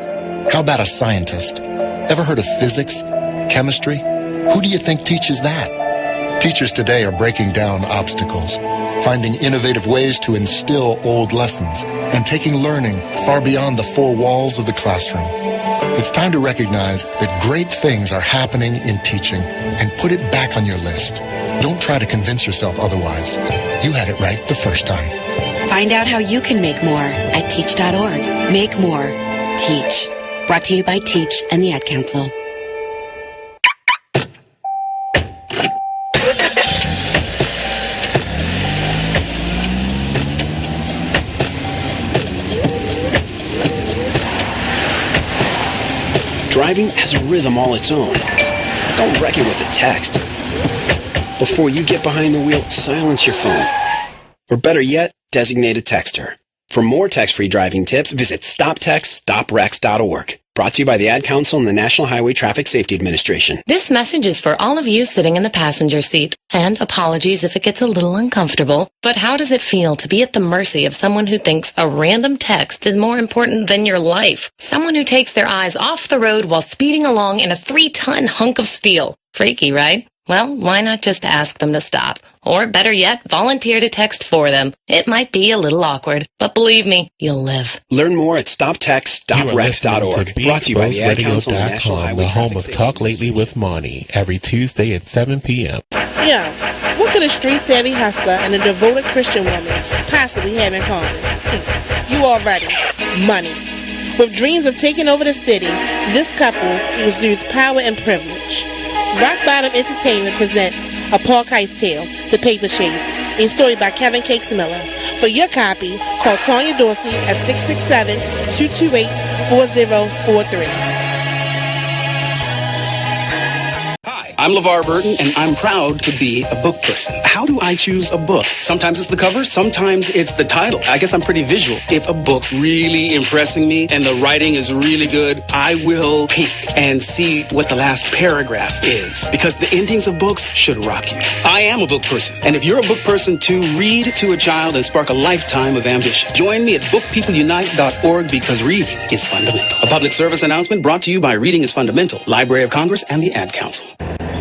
How about a scientist? Ever heard of physics? Chemistry? Who do you think teaches that? Teachers today are breaking down obstacles, finding innovative ways to instill old lessons, and taking learning far beyond the four walls of the classroom. It's time to recognize that great things are happening in teaching and put it back on your list. Don't try to convince yourself otherwise. You had it right the first time. Find out how you can make more at teach.org. Make more. Teach. Brought to you by Teach and the Ad Council. Driving has a rhythm all its own. Don't wreck it with a text. Before you get behind the wheel, silence your phone. Or better yet, designate a texter. For more text-free driving tips, visit stoptextstoprex.org. Brought to you by the Ad Council and the National Highway Traffic Safety Administration. This message is for all of you sitting in the passenger seat. And apologies if it gets a little uncomfortable. But how does it feel to be at the mercy of someone who thinks a random text is more important than your life? Someone who takes their eyes off the road while speeding along in a 3-ton hunk of steel. Freaky, right? Well, why not just ask them to stop? Or better yet, volunteer to text for them. It might be a little awkward, but believe me, you'll live. Learn more at stoptextstoprex.org. Brought to you by the Ad Council and the National Highway the home Traffic of Safety Talk Lately with Monty, every Tuesday at 7 p.m. Yo, what could a street-savvy hustler and a devoted Christian woman possibly have in common? You already. Money. With dreams of taking over the city, this couple exudes power and privilege. Rock Bottom Entertainment presents A Paul Kite's Tale, The Paper Chase, a story by Kevin Cakes Miller. For your copy, call Tanya Dorsey at 667-228-4043. I'm LeVar Burton, and I'm proud to be a book person. How do I choose a book? Sometimes it's the cover, sometimes it's the title. I guess I'm pretty visual. If a book's really impressing me and the writing is really good, I will peek and see what the last paragraph is, because the endings of books should rock you. I am a book person, and if you're a book person too, read to a child and spark a lifetime of ambition. Join me at bookpeopleunite.org, because reading is fundamental. A public service announcement brought to you by Reading is Fundamental, Library of Congress, and the Ad Council.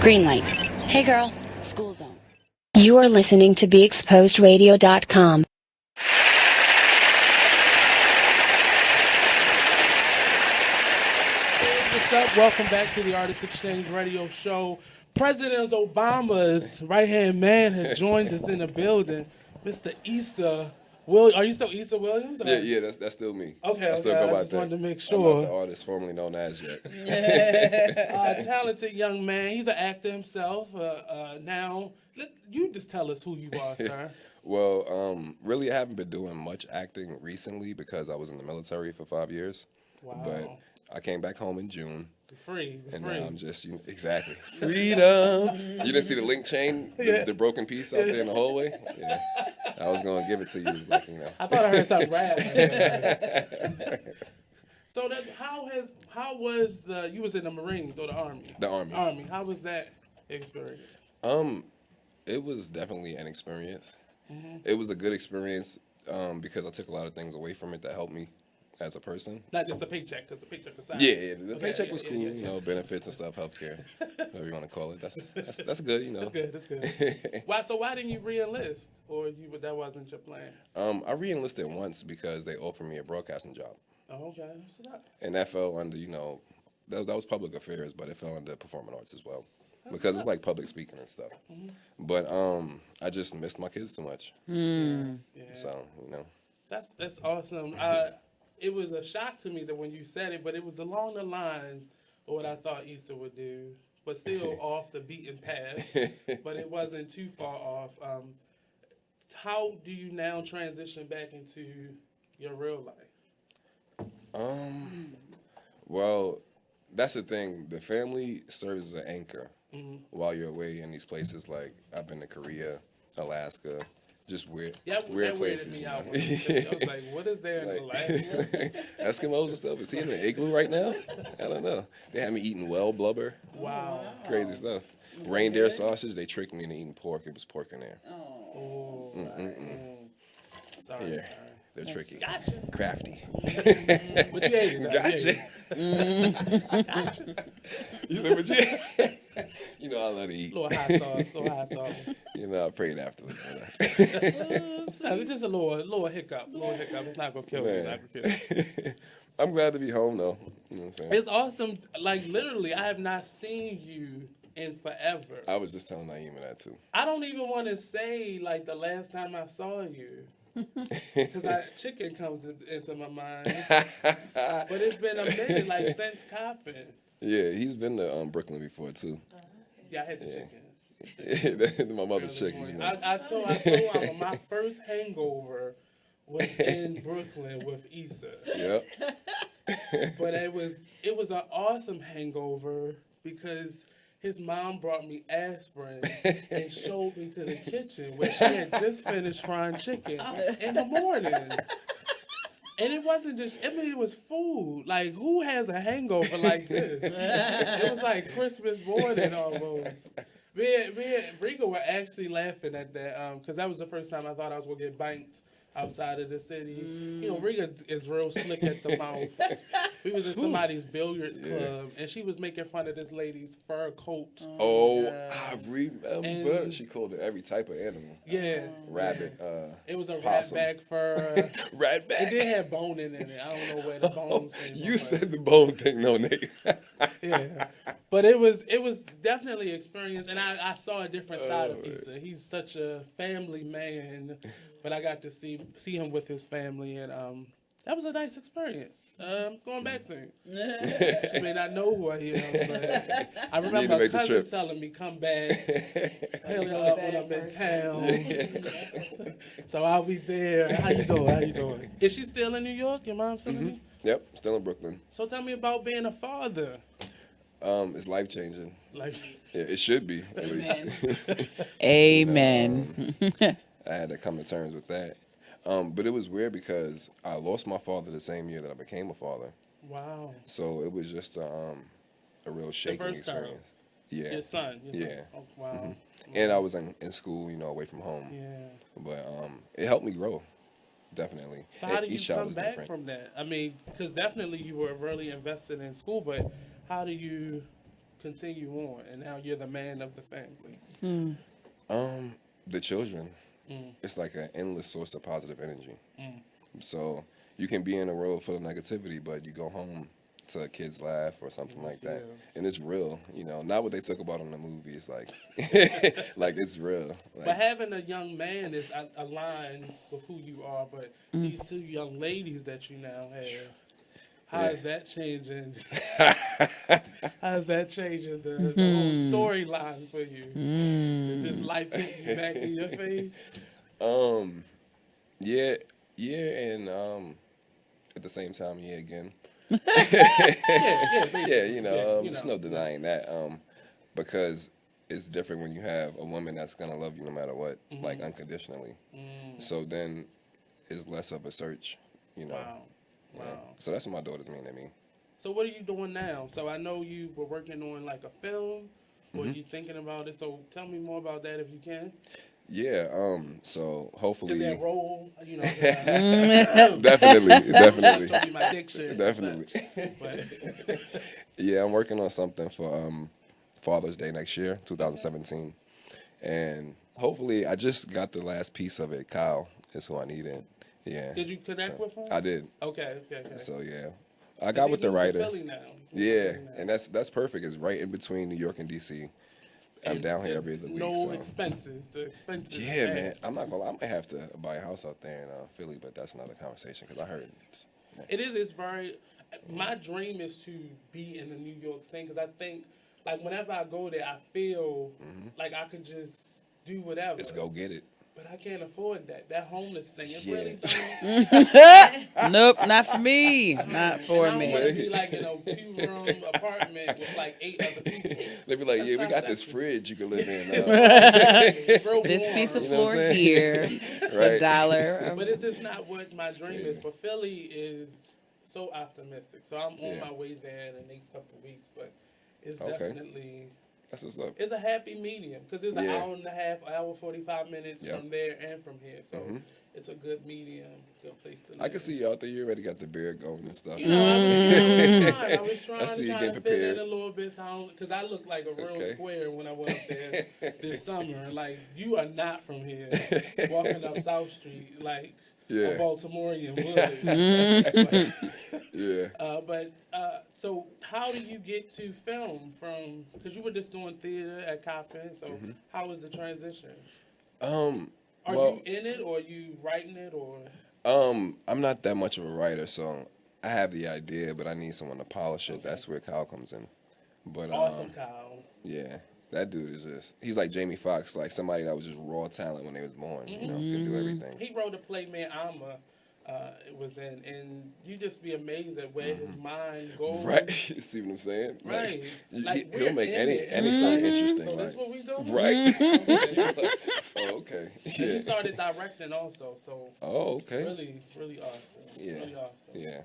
Green light. Hey girl. School zone. You are listening to BeExposedRadio.com. What's up? Welcome back to the Artist Exchange Radio Show. President Obama's right-hand man has joined us in the building, Mr. Issa. Are you still Issa Williams? Yeah, that's still me. Okay, I still I go by just that. wanted to make I'm sure. not the artist formerly known as yet. Talented young man. He's an actor himself. Now, you just tell us who you are, sir. Well, really, I haven't been doing much acting recently because I was in the military for 5 years. Wow. But I came back home in June. Free. And now I'm just, exactly. Freedom. You didn't see the link chain, the broken piece out there in the hallway? Yeah. I was going to give it to you. Like, I thought I heard something rap. So how was you was in the Marines or the Army? The Army. Army. How was that experience? It was definitely an experience. Mm-hmm. It was a good experience because I took a lot of things away from it that helped me as a person. Not just the paycheck, because the paycheck was out. Yeah, the paycheck was cool. You know, benefits and stuff, healthcare, whatever you want to call it. That's good. You know. That's good. Why didn't you re-enlist, or that wasn't your plan? I re-enlisted once because they offered me a broadcasting job. Oh, okay. And that fell under, that was public affairs, but it fell under performing arts as well. Because it's like public speaking and stuff. Mm-hmm. But I just missed my kids too much. Yeah. So, That's awesome. It was a shock to me that when you said it, but it was along the lines of what I thought Issa would do, but still off the beaten path. But it wasn't too far off. How do you now transition back into your real life? Well, that's the thing. The family serves as an anchor while you're away in these places. Like, I've been to Korea, Alaska, just weird places. I was like, what is there in Alaska? Eskimos and stuff. Is he in an igloo right now? I don't know. They had me eating whale blubber. Wow. Crazy stuff. Reindeer sausage. They tricked me into eating pork. It was pork in there. Oh, sorry. Yeah. They're tricky. Gotcha. Crafty. But you ate it, though. Gotcha. Gotcha. You said, but you You know, I love to eat. Little hot sauce. You know, I prayed afterwards. It's just a little hiccup. It's not going to kill you. I'm glad to be home, though. You know what I'm saying? It's awesome. Like, literally, I have not seen you in forever. I was just telling Naima that, too. I don't even want to say, like, the last time I saw you. Because chicken comes into my mind. But it's been a minute, like, since Coppin. Yeah, he's been to Brooklyn before, too. Yeah, I had the chicken. My mother's chicken, you know. I told him my first hangover was in Brooklyn with Issa. Yep. But it was an awesome hangover because his mom brought me aspirin and showed me to the kitchen where she had just finished frying chicken in the morning. And it wasn't just, it was food. Like, who has a hangover like this? It was like Christmas morning almost. Me and Rico were actually laughing at that because that was the first time I thought I was going to get banked outside of the city. You know, Riga is real slick at the mouth. We was in somebody's billiards club, and she was making fun of this lady's fur coat. I remember. And she called it every type of animal. Yeah. Rabbit. It was a possum. ratback fur. Ratback? It did have bone in it. I don't know where the bones came from. You said the bone thing, no, Nate. Yeah. But it was definitely experience, and I saw a different side of Issa. He's such a family man, but I got to see him with his family, and that was a nice experience. Going back soon. She may not know who I am, but I remember my cousin telling me, come back, hit her up when I'm in town. So I'll be there. How you doing? Is she still in New York? Your mom still in New York? Yep, still in Brooklyn. So tell me about being a father. It's life-changing. Yeah, it should be, at least. Amen. I had to come to terms with that. But it was weird because I lost my father the same year that I became a father. Wow. So it was just a real shaking experience. Time. Yeah. Your son. Oh, wow. Mm-hmm. And I was in school, away from home. Yeah. But it helped me grow, definitely. So how did you come back from that? I mean, because definitely you were really invested in school, but how do you continue on? And now you're the man of the family. The children. It's like an endless source of positive energy. So you can be in a world full of negativity, but you go home to a kid's laugh or something like that, and it's real. Not what they talk about in the movies. Like, like it's real. Like, but having a young man is aligned with who you are. But these two young ladies that you now have. How is that changing? How is that changing the whole storyline for you? Is this life hitting you back in your face? Yeah, and at the same time, yeah, again. Yeah, there's no denying that. Because it's different when you have a woman that's gonna love you no matter what, like unconditionally. So then it's less of a search, Wow. Yeah. So that's what my daughters mean to me. So what are you doing now? So I know you were working on like a film, or you thinking about it. So tell me more about that if you can. Yeah. So hopefully. Is that role? Definitely. Show me my diction. Definitely. Yeah, I'm working on something for Father's Day next year, 2017, and hopefully I just got the last piece of it. Kyle is who I needed. Yeah. Did you connect with him? I did. Okay. So yeah, I got with the writer. Philly now. Yeah, and that's perfect. It's right in between New York and DC. I'm down here every other week. No expenses. The expenses. Yeah, man. I'm not gonna. I might have to buy a house out there in Philly, but that's another conversation because I heard. It is. It's very. My dream is to be in the New York scene because I think, like, whenever I go there, I feel like I could just do whatever. Let's go get it. But I can't afford that. That homeless thing. It really Nope, not for me. Not for me. I want to be like in a 2-room apartment with like 8 other people. They be like, we got this fridge you can live in. This piece of floor here. It's $1. But it's just not what my dream is. But Philly is so optimistic. So I'm on my way there in the next couple of weeks. But it's definitely... That's what's up. It's a happy medium because it's an hour and a half, hour 45 minutes from there and from here. So it's a good medium, good place to live. I can see you out there. You already got the beard going and stuff. You know, I was trying I see you to getting fit prepared. in a little bit, because I look like a real square when I went up there this summer. Like, you are not from here, walking up South Street, like a Baltimorean would. So how do you get to film from, because you were just doing theater at Coppin, so how was the transition? Are you in it, or are you writing it, or? I'm not that much of a writer, so I have the idea, but I need someone to polish it. That's where Kyle comes in. But awesome, Kyle. Yeah, that dude is he's like Jamie Foxx, like somebody that was just raw talent when they was born, you know, can do everything. He wrote a play, Man, it was in, and you just be amazed at where his mind goes. Right, see what I'm saying? Right. He'll make any story interesting. So that's what we do? Right. Okay. And he started directing also, so. Okay. Really, really awesome. Yeah. Really awesome. Yeah.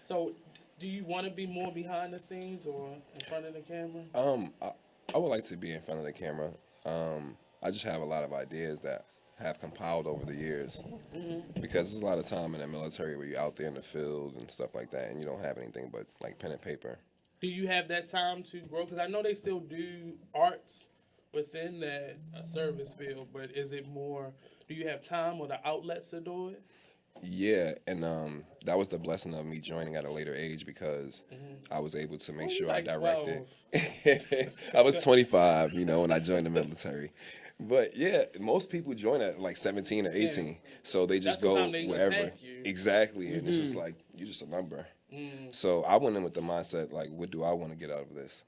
So, do you want to be more behind the scenes or in front of the camera? I would like to be in front of the camera. I just have a lot of ideas that have compiled over the years, because there's a lot of time in the military where you're out there in the field and stuff like that, and you don't have anything but like pen and paper. Do you have that time to grow? Because I know they still do arts within that service field, but is it more, do you have time or the outlets to do it? Yeah, and that was the blessing of me joining at a later age, because I was able to make sure I directed. I was 25, you know, when I joined the military. But yeah, most people join at like 17 or 18, so they just go wherever. Exactly, and it's just like, you're just a number. So I went in with the mindset like, what do I want to get out of this?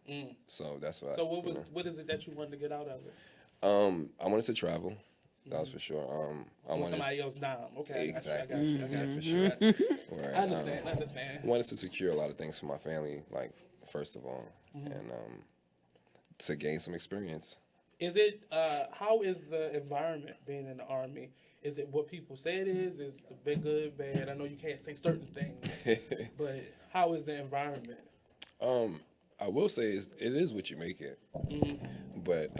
So that's why. So what is it that you wanted to get out of it? I wanted to travel. That was for sure. I wanted somebody else down. Okay, exactly. I got you for sure. Right. I understand. Wanted to secure a lot of things for my family, like first of all, and to gain some experience. Is it, how is the environment being in the Army? Is it what people say it is? Is it big, good, bad? I know you can't say certain things, but how is the environment? I will say it is what you make it. But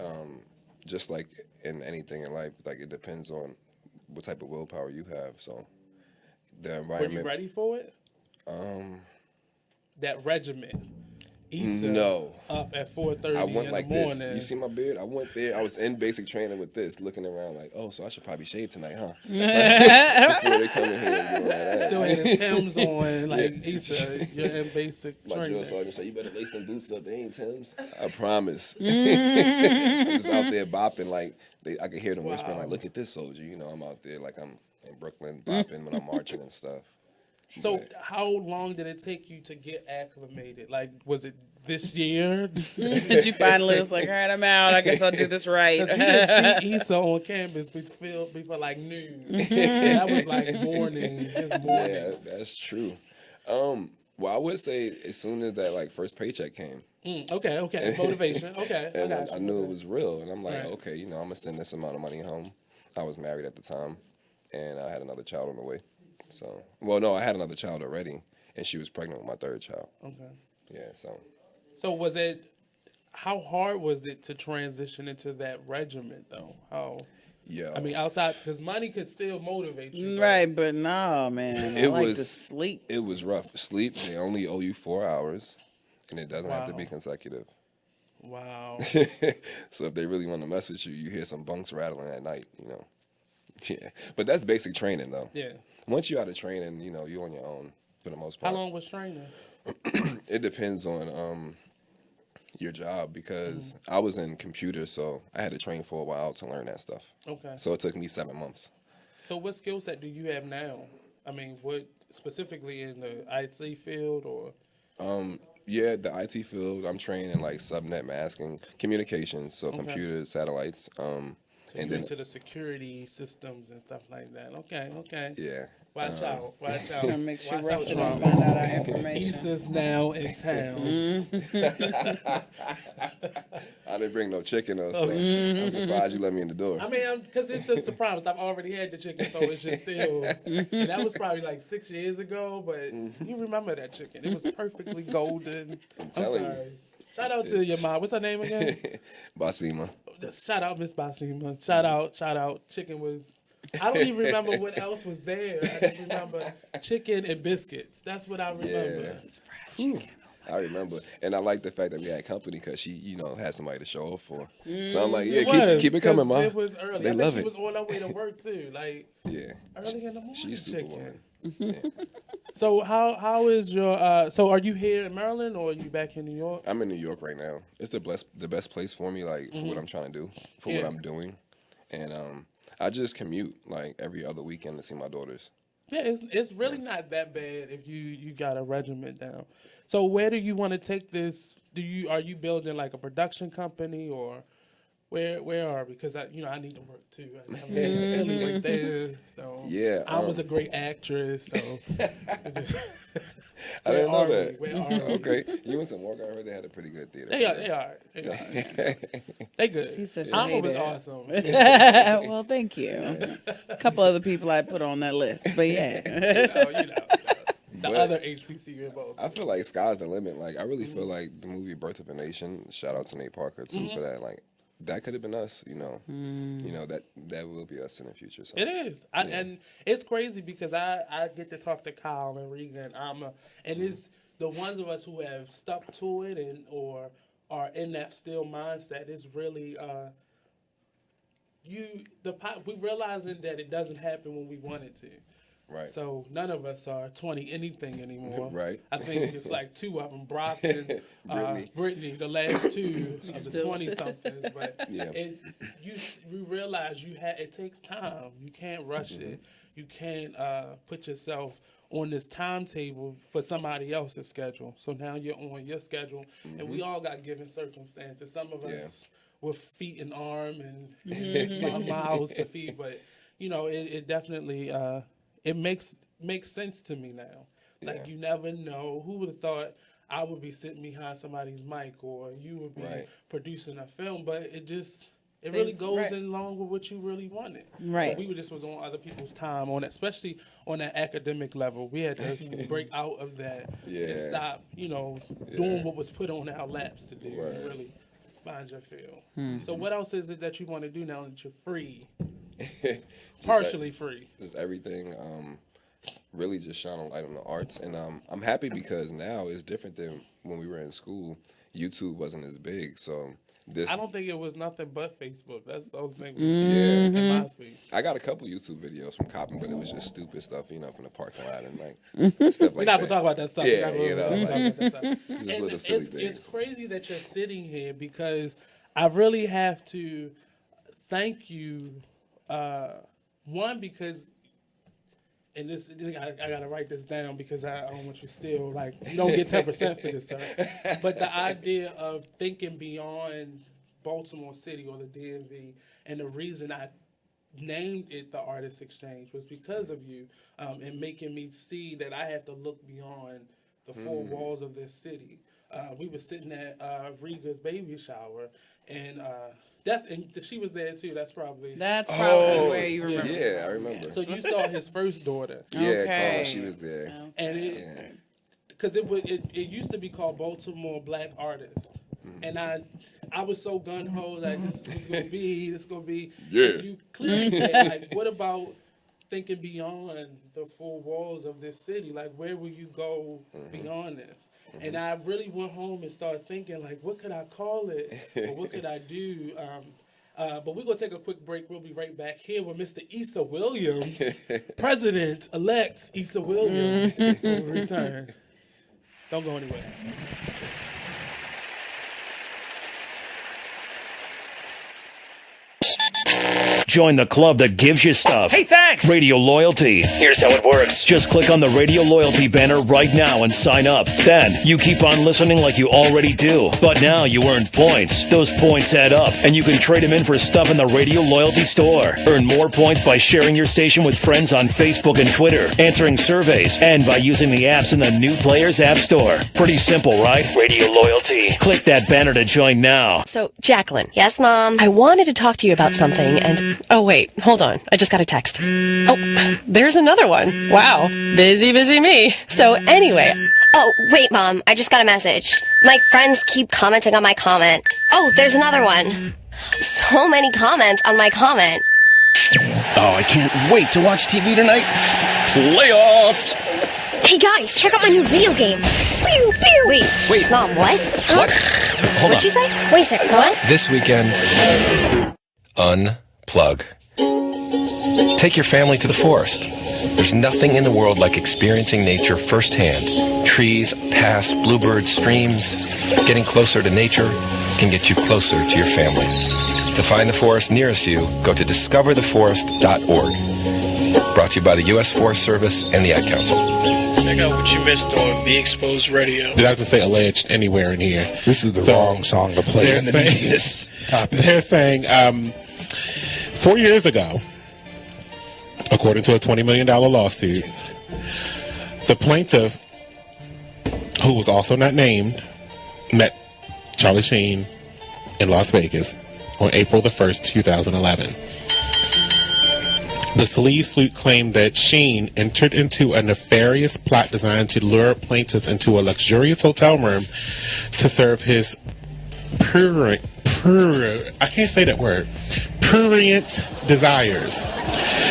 just like in anything in life, like it depends on what type of willpower you have. So the environment. Were you ready for it? That regiment. No. Up at 4:30 I went in like the morning. this. You see my beard? I went there. I was in basic training with this, looking around like, oh, so I should probably shave tonight, huh? Before they come in here and do all that. Still had his Timbs on, like Issa, you're in basic My training. drill sergeant said, you better lace them boots up. They ain't Timbs. I promise. I'm just out there bopping like I could hear them whispering like, look at this soldier. You know, I'm out there like I'm in Brooklyn bopping when I'm marching and stuff. So how long did it take you to get acclimated? Like, was it this year? Did you finally was like, all right, I'm out. I guess I'll do this right. You didn't see Issa on campus before like noon. That was like morning, his morning. Yeah, that's true. Well, I would say as soon as that like first paycheck came. Okay. Motivation. Okay. And I knew it was real. And I'm like, okay, you know, I'm going to send this amount of money home. I was married at the time, and I had another child on the way. So, well, no, I had another child already, and she was pregnant with my third child. Okay. Yeah, so. So was it, how hard was it to transition into that regiment, though? How? Yeah. I mean, outside, because money could still motivate you. Right, but no, man. I like to sleep. It was rough. Sleep, they only owe you 4 hours, and it doesn't have to be consecutive. Wow. So if they really want to mess with you, you hear some bunks rattling at night, you know. Yeah. But that's basic training, though. Yeah. Once you're out of training, you know, you're on your own for the most part. How long was training? It depends on your job, because I was in computers, so I had to train for a while to learn that stuff. Okay. So it took me 7 months. So what skill set do you have now? I mean, what specifically in the IT field or? Yeah, the IT field, I'm trained in like subnet masking, communications, so computers, satellites. And then into the security systems and stuff like that. Okay. Yeah. Watch out. Gotta make sure Russia don't find out our information. Issa's now in town. I didn't bring no chicken though, so I'm surprised you let me in the door. I mean, because it's just a surprise. I've already had the chicken, so it's just still. And that was probably like 6 years ago, but you remember that chicken. It was perfectly golden. I'm telling sorry. you. Shout out to your mom. What's her name again? Basima. Shout out, Miss Basima. Shout out. Chicken was I don't even remember what else was there. I just remember chicken and biscuits. That's what I remember. Yeah. This is fried chicken. I remember, and I like the fact that we had company because she, had somebody to show up for. So I'm like, yeah, keep it coming, Mom. It was early. They love she it. was on her way to work too, like early in the morning. She's Superwoman. So how is your? So are you here in Maryland or are you back in New York? I'm in New York right now. It's the best place for me, like for what I'm trying to do, for what I'm doing, and I just commute like every other weekend to see my daughters. Yeah, it's really not that bad if you got a regiment down. So where do you want to take this? Are you building like a production company or where are we? Because I need to work too. I'm Philly right there. So yeah, I was a great actress. So I didn't know that. Where are we? Okay, you went to Morgan. I heard they had a pretty good theater. They are. They good. He's such a Alma was hater. awesome. Well, thank you. A couple other people I put on that list, but yeah. The other HBCU involved. I feel like sky's the limit. Like I really feel like the movie Birth of a Nation. Shout out to Nate Parker too for that. Like that could have been us. You know that will be us in the future. So. It is, and it's crazy because I get to talk to Kyle and Regan and Alma, and it's the ones of us who have stuck to it or are in that still mindset. Is really we realizing that it doesn't happen when we want it to. Right. So none of us are 20 anything aniteanymore. Right. I think it's like two of them, Brock and Brittany, the last two of the 20-somethings. But we realize it takes time. You can't rush it. You can't put yourself on this timetable for somebody else's schedule. So now you're on your schedule, and we all got given circumstances. Some of us with feet and arm and mouths to feed, but it definitely. It makes sense to me now. Like you never know who would have thought I would be sitting behind somebody's mic or you would be producing a film, but it really goes in along with what you really wanted. Right. We was on other people's time on it, especially on that academic level. We had to break out of that and stop, doing what was put on our laps to do and really find your feel. So what else is it that you want to do now that you're free? Partially free. Just everything. Really just shine a light on the arts. And I'm happy because now it's different than when we were in school. YouTube wasn't as big. So I don't think it was nothing but Facebook. That's the only thing. Yeah. And MySpace. I got a couple YouTube videos from Coppin, but it was just stupid stuff, from the parking lot and like stuff like that. We're not going to talk about that stuff. Yeah, Just little silly things. It's crazy that you're sitting here because I really have to thank you. One, because, and this I gotta write this down because I don't want you still you don't get 10% for this stuff. But the idea of thinking beyond Baltimore City or the DMV, and the reason I named it the Artist Exchange was because of you, and making me see that I have to look beyond the four walls of this city. We were sitting at Riga's baby shower, and she was there too. That's probably where you remember. Yeah, I remember. So you saw his first daughter. Yeah, Carla, she was there. And because it used to be called Baltimore Black Artists, and I was so gun ho like this is gonna be. Yeah. You clearly said what about thinking beyond the four walls of this city? Like where will you go beyond this? And I really went home and started thinking, what could I call it? Or what could I do? But we're going to take a quick break. We'll be right back here with Mr. Issa Williams, President-elect Issa Williams, will return. Don't go anywhere. Join the club that gives you stuff. Hey, thanks! Radio Loyalty. Here's how it works. Just click on the Radio Loyalty banner right now and sign up. Then, you keep on listening like you already do. But now you earn points. Those points add up, and you can trade them in for stuff in the Radio Loyalty store. Earn more points by sharing your station with friends on Facebook and Twitter, answering surveys, and by using the apps in the New Players App Store. Pretty simple, right? Radio Loyalty. Click that banner to join now. So, Jacqueline. Yes, Mom? I wanted to talk to you about something, and... Oh, wait. Hold on. I just got a text. Oh, there's another one. Wow. Busy me. So, anyway... Oh, wait, Mom. I just got a message. My friends keep commenting on my comment. Oh, there's another one. So many comments on my comment. Oh, I can't wait to watch TV tonight. Playoffs! Hey guys, check out my new video game. Pew, pew. Wait. Mom, what? What? Hold What'd on. you say? Wait a second, what? This weekend, unplug. Take your family to the forest. There's nothing in the world like experiencing nature firsthand. Trees, paths, bluebirds, streams. Getting closer to nature can get you closer to your family. To find the forest nearest you, go to discovertheforest.org. Brought to you by the U.S. Forest Service and the Ad Council. Check out what you missed on Be Exposed Radio. It doesn't say alleged anywhere in here. This is the wrong song to play underneath this topic. They're saying 4 years ago, according to a $20 million lawsuit, the plaintiff, who was also not named, met Charlie Sheen in Las Vegas on April the 1st, 2011. The sleaze suit claimed that Sheen entered into a nefarious plot designed to lure plaintiffs into a luxurious hotel room to serve his prurient desires.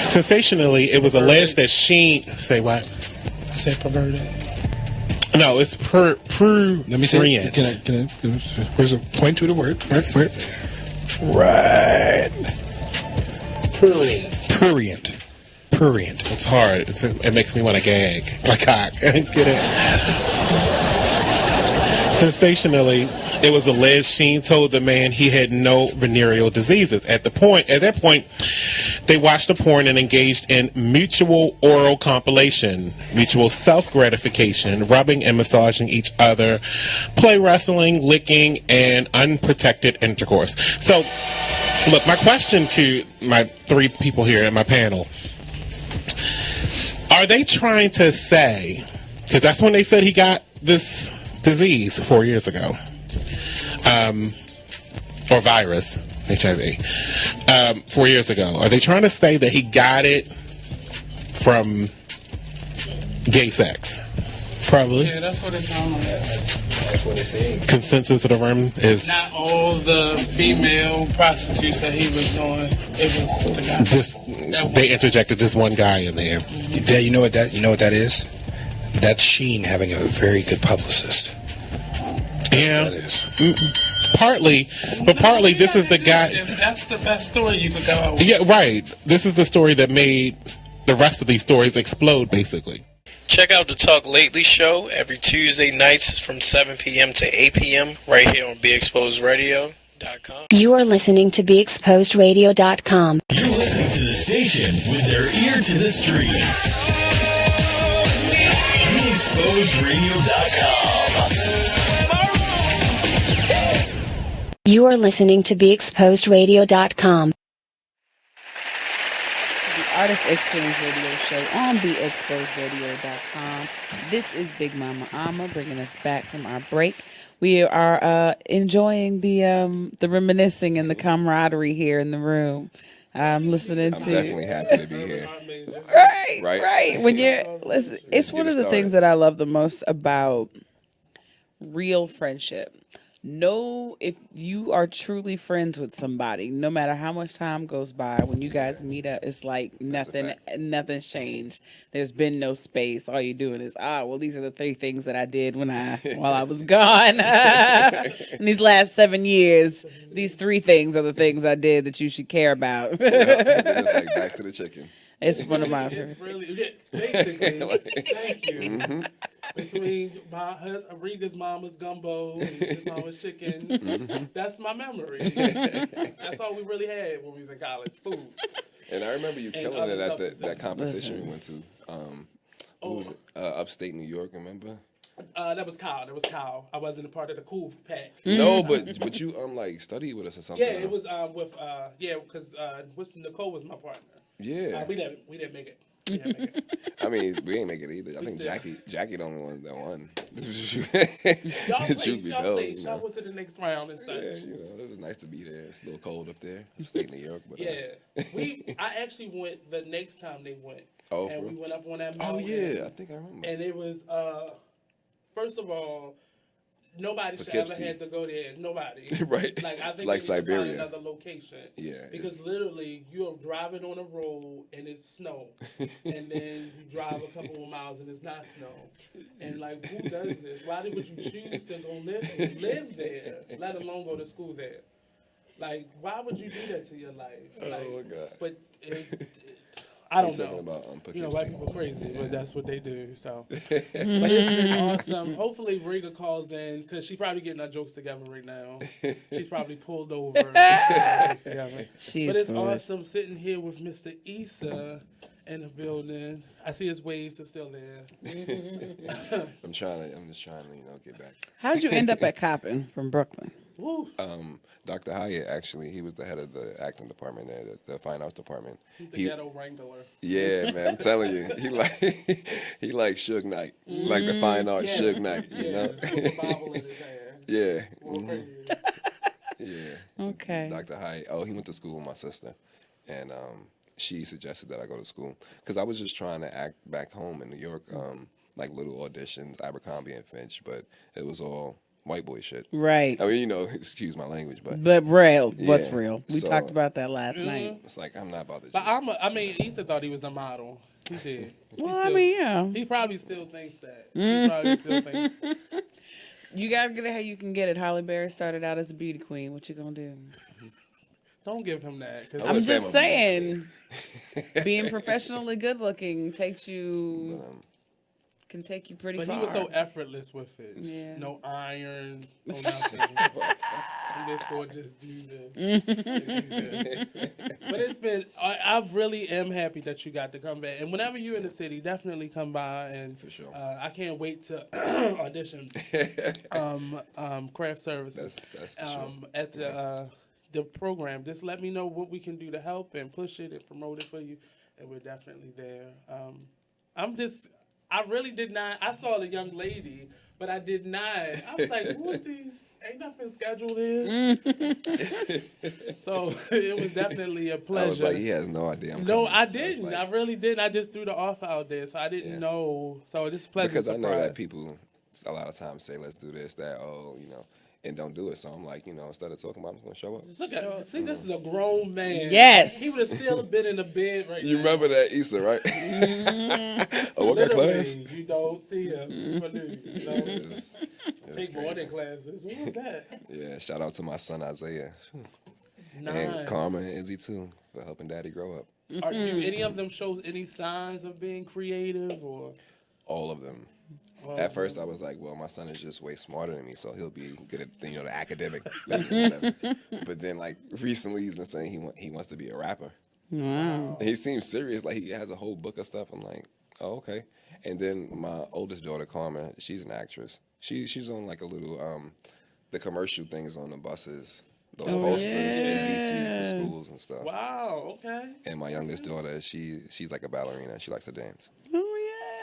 Sensationally, it was alleged that Sheen... Say what? I said perverted. No, it's Let me see. Can I where's a point to the word? Right. Prurient. It's hard. It makes me want to gag. Like cock. Get it? Sensationally, it was alleged Sheen told the man he had no venereal diseases. At that point, they watched the porn and engaged in mutual oral compilation, mutual self-gratification, rubbing and massaging each other, play wrestling, licking, and unprotected intercourse. So, look, my question to my three people here at my panel, are they trying to say, because that's when they said he got this disease 4 years ago, or virus, HIV, 4 years ago. Are they trying to say that he got it from gay sex? Probably. Yeah, that's what it sounds like. That's what it's saying. Consensus of the room is not all the female prostitutes that he was doing. It was the guy. Just they interjected this one guy in there. Yeah, you know what that is? That's Sheen having a very good publicist. Yeah, partly this is the guy. That's the best story you could go out with. Yeah, right. This is the story that made the rest of these stories explode, basically. Check out the Talk Lately show every Tuesday nights from 7 p.m. to 8 p.m. right here on BeExposedRadio.com. You are listening to BeExposedRadio.com. You're listening to the station with their ear to the streets. BeExposedRadio.com. You are listening to BeExposedRadio.com. Artist Exchange Radio Show on BeExposedRadio.com. This is Big Mama Ama bringing us back from our break. We are enjoying the reminiscing and the camaraderie here in the room. I'm listening I'm to. definitely happy to be here. Right. When you're listen, it's one of the things that I love the most about real friendship. Know if you are truly friends with somebody, no matter how much time goes by, when you guys meet up, it's like nothing's changed. There's been no space. All you're doing is, well, these are the 3 things that I did while I was gone. In these last 7 years, these 3 things are the things I did that you should care about. It's like back to the chicken. It's one of my It's really, basically, thank you. Mm-hmm. Between Rega's mama's gumbo and his mama's chicken, that's my memory. That's all we really had when we was in college, food. And I remember you killing it at that competition we went to. What was it? Upstate New York, remember? That was Kyle. I wasn't a part of the cool pack. No, but you like studied with us or something. Yeah, it was because Nicole was my partner. Yeah. We didn't make it. I mean, we ain't make it either. I think Jackie the only one that won. Y'all went to the next round and such. Yeah, it was nice to be there. It's a little cold up there, upstate New York. But I actually went the next time they went. Oh, and we went up on that mountain. Oh yeah, I think I remember. And it was first of all, nobody should ever have to go there. Nobody. Right. Like I It's think like they need to find Siberia. another location. Yeah. Because literally, you're driving on a road and it's snow, and then you drive a couple of miles and it's not snow, and like who does this? Why would you choose to go live there, let alone go to school there? Like, why would you do that to your life? Like, Oh my God. But I don't He's talking know. about, White people crazy, but that's what they do. So, but it's been awesome. Hopefully, Riga calls in because she's probably getting her jokes together right now. She's probably pulled over. And getting her jokes together. She's but it's foolish. awesome sitting here with Mr. Issa in the building. I see his waves are still there. I'm just trying to, get back. How'd you end up at Coppin from Brooklyn? Woo. Dr. Hyatt, actually, he was the head of the acting department there, the fine arts department. He's the ghetto wrangler. Yeah, man, I'm telling you, he like Suge Knight, like the fine arts Suge Knight, you know. Bible in his hand. Yeah. Mm-hmm. Yeah. Okay. Dr. Hyatt. Oh, he went to school with my sister, and she suggested that I go to school because I was just trying to act back home in New York, like little auditions, Abercrombie and Finch, but it was all white boy shit. Right. I mean, excuse my language, but real. What's yeah. real? We So, talked about that last night. It's like I'm not about to. But Issa thought he was a model. He did. Well, yeah. He probably still thinks that. He probably still thinks. You gotta get it how you can get it. Holly Berry started out as a beauty queen. What you gonna do? Don't give him that. I'm just saying, being professionally good looking takes you. Can take you pretty far. But he was so effortless with it. Yeah. No iron, no nothing. I'm just going to just do this. But it's been, I really am happy that you got to come back. And whenever you're in the city, definitely come by. And for sure. I can't wait to audition craft services that's for sure. at the program. Just let me know what we can do to help and push it and promote it for you. And we're definitely there. I really did not. I saw the young lady, but I did not. I was like, who is these? Ain't nothing scheduled here. So it was definitely a pleasure. I was like, he has no idea. I didn't. I really didn't. I just threw the offer out there, so I didn't know. So this is pleasant because surprise. I know that people a lot of times say, let's do this, that, and don't do it. So I'm like, instead of talking about it, I'm just going to show up. Look at see, this is a grown man. Yes. He would have still been in the bed right now. You remember that, Issa, right? Oh, what got class? You don't see him. Take morning classes. What was that? Yeah, shout out to my son Isaiah. Nice. And Karma and Izzy, too, for helping Daddy grow up. Do any of them show any signs of being creative? Or All of them. At first, I was like, well, my son is just way smarter than me, so he'll be good at, the academic. Whatever. But then, recently, he's been saying he wants to be a rapper. Wow. And he seems serious. Like, he has a whole book of stuff. I'm like, oh, okay. And then my oldest daughter, Karma, she's an actress. She's on, a little, the commercial things on the buses, those posters in D.C. for schools and stuff. Wow, okay. And my youngest daughter, she's like a ballerina. She likes to dance.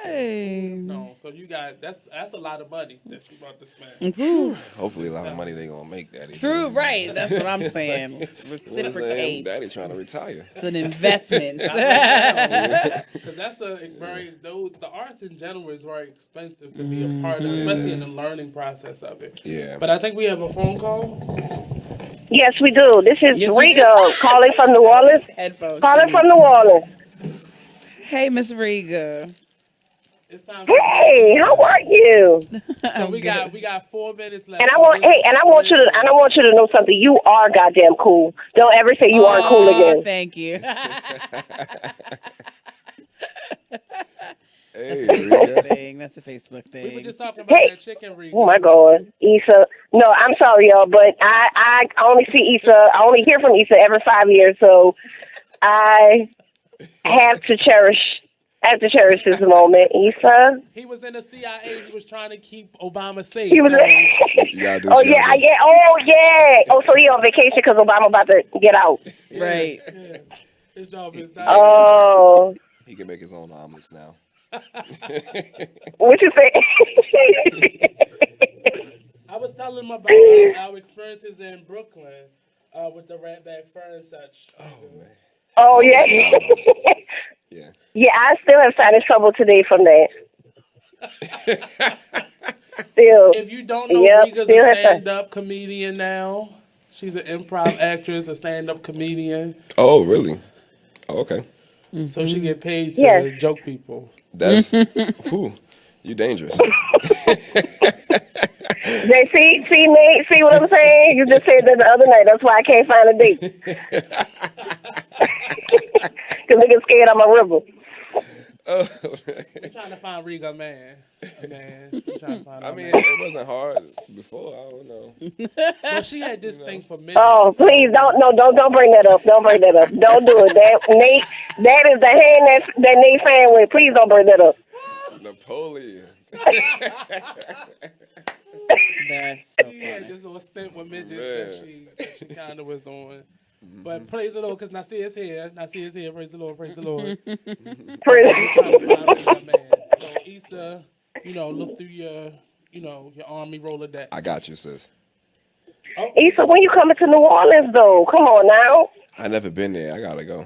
No, so you got that's a lot of money that you about to spend. Hopefully, a lot of money they gonna make, Daddy. True, right? That's what I'm saying. Reciprocate. Daddy's trying to retire. It's an investment. Because that's the arts in general is very expensive to be a part of, especially in the learning process of it. Yeah. But I think we have a phone call. Yes, we do. This is Riga calling from New Orleans. Headphones. Calling from New Orleans. Hey, Miss Riga. Hey, how are you? So we got 4 minutes left. And I want you to know something. You are goddamn cool. Don't ever say you aren't cool again. Thank you. Hey, that's a Facebook thing. That's a Facebook thing. We were just talking about that chicken Riga. Oh my God, Issa. No, I'm sorry, y'all, but I only see Issa. I only hear from Issa every 5 years, so I have to cherish this moment, Issa. He was in the CIA. He was trying to keep Obama safe. He was. Oh, so he on vacation because Obama about to get out. Right. Yeah. His job is done. Oh. He can make his own omelets now. What you say? I was telling him about our experiences in Brooklyn with the Ratback Fur and such. Oh man. Oh yeah. Yeah. Yeah, I still have sinus trouble today from that. Still. If you don't know, Yep, Riga's still a have to- stand-up comedian now. She's an improv actress, a stand-up comedian. Oh, really? Oh, okay. So she get paid to Yes. joke people. That's whew, you dangerous. They see, Nate, see what I'm saying? You just said that the other night. That's why I can't find a date. Because niggas scared I'm a rebel. I'm trying to find Riga a man. I'm trying to find I a mean, man. it wasn't hard before. I don't know. Well, she had this thing for minutes. Oh, please don't bring that up. Don't bring that up. Don't do it. That Nate, that is the hand that Nate fan with. Please don't bring that up. Napoleon. That's so She had funny. this little stint with midgets that she kind of was on. But praise the Lord, because Nasir is here. Nasir is here. Praise the Lord. Praise the Lord. We're trying to find Riga a man. So, Issa, look through your Army Rolodex. I got you, sis. Issa, when you coming to New Orleans, though? Come on now. I never been there. I gotta go.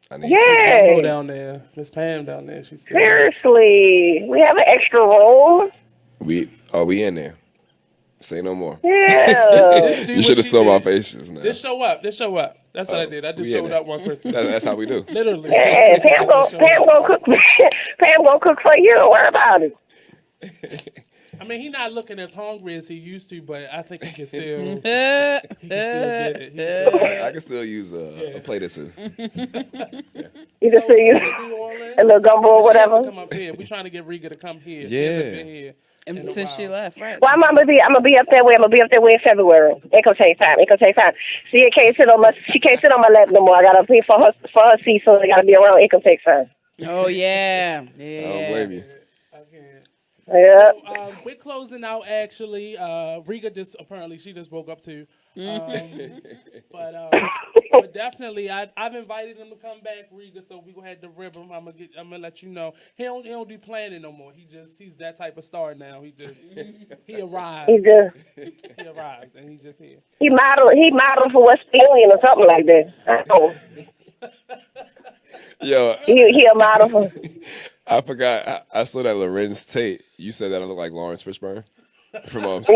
I need Yeah. Go down there. Miss Pam down there. She's still Seriously. We have an extra room. we in there. Say no more. Yeah. You should have saw my face just now. This show up. That's what I did. I just we in showed there. up one Christmas. That's how we do. Literally. Yeah, Pam gonna cook. Pam gonna cook for you. Don't worry about it. I mean, he's not looking as hungry as he used to, but I think he can still get it. I can still use a plate or two. You can still use a little gumbo or whatever. Come up here. We're trying to get Riga to come here. She Yeah. hasn't been here. And since she left, right? Well, I'm gonna be up that way. I'm gonna be up that way in February. It gonna take time. She can't sit on my lap no more. I gotta pay for her seat, so I gotta be around. It gonna take time. Oh yeah. I don't blame you. Yeah. So, we're closing out actually. Riga just woke up too. But definitely, I've invited him to come back, Riga. So we gonna have to rib him. I'm gonna let you know. He don't do planning no more. He's that type of star now. He arrives. He arrives and he's just here. He modeled for West Indian or something like that. I don't know. Yo, he a model for. I forgot. I saw that Lorenz Tate. You said that I look like Lawrence Fishburne from Yeah. School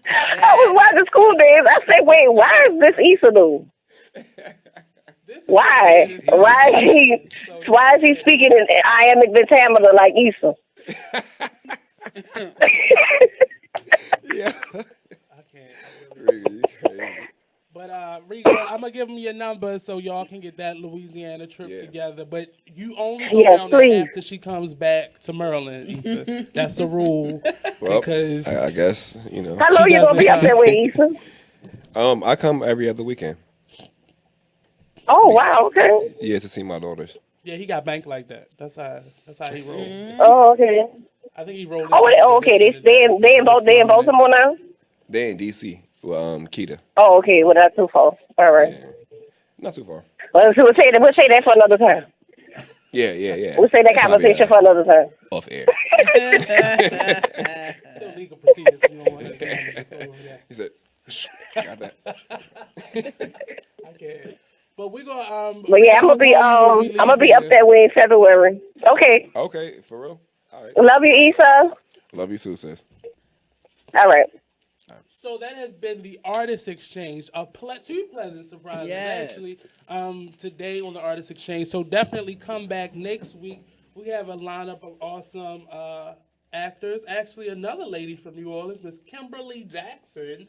I was watching School Days. I said, wait, why is this Issa dude? Why is he speaking in iambic pentameter like Issa? Yeah. I can't. Riga, you crazy. But Riga, I'm gonna give him your number so y'all can get that Louisiana trip together. But you only go down there after she comes back to Maryland, Issa. That's the rule. Well, because I guess How long you gonna be up there with Issa? I come every other weekend. Oh wow, okay. Yeah, to see my daughters. Yeah, he got banked like that. That's how he rolled. Oh okay. I think he rolled. Oh okay. They in Baltimore now. They in DC. Well, Keita. Oh okay. Well, that's too far. All right. Yeah. Not too far. Well, so we'll say that for another time. Yeah. We'll say that conversation for another time. Off air. Still legal procedures. You don't want to just go over that. He said, got that. Okay. But we're gonna But yeah, I'm gonna be up that way in February. Okay. Okay, for real. All right. Love you, Issa. Love you, too, sis. All right. So that has been the Artist Exchange. Two pleasant surprises actually today on the Artist Exchange. So definitely come back next week. We have a lineup of awesome actors. Actually, another lady from New Orleans, Miss Kimberly Jackson.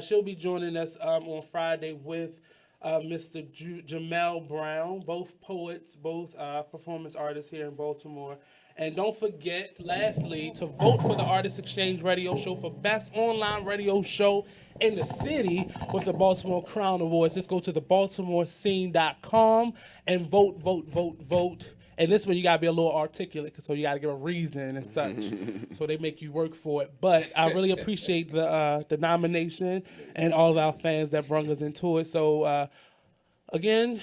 She'll be joining us on Friday with Mr. Jamel Brown, both poets, both performance artists here in Baltimore. And don't forget, lastly, to vote for the Artist Exchange Radio Show for Best Online Radio Show in the City with the Baltimore Crown Awards. Just go to thebaltimorescene.com and vote. And this one, you got to be a little articulate, so you got to give a reason and such. So they make you work for it. But I really appreciate the nomination and all of our fans that brought us into it. So, again,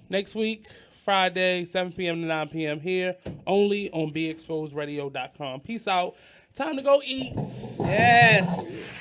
next week, Friday, 7 p.m. to 9 p.m. here, only on BeExposedRadio.com. Peace out. Time to go eat. Yes.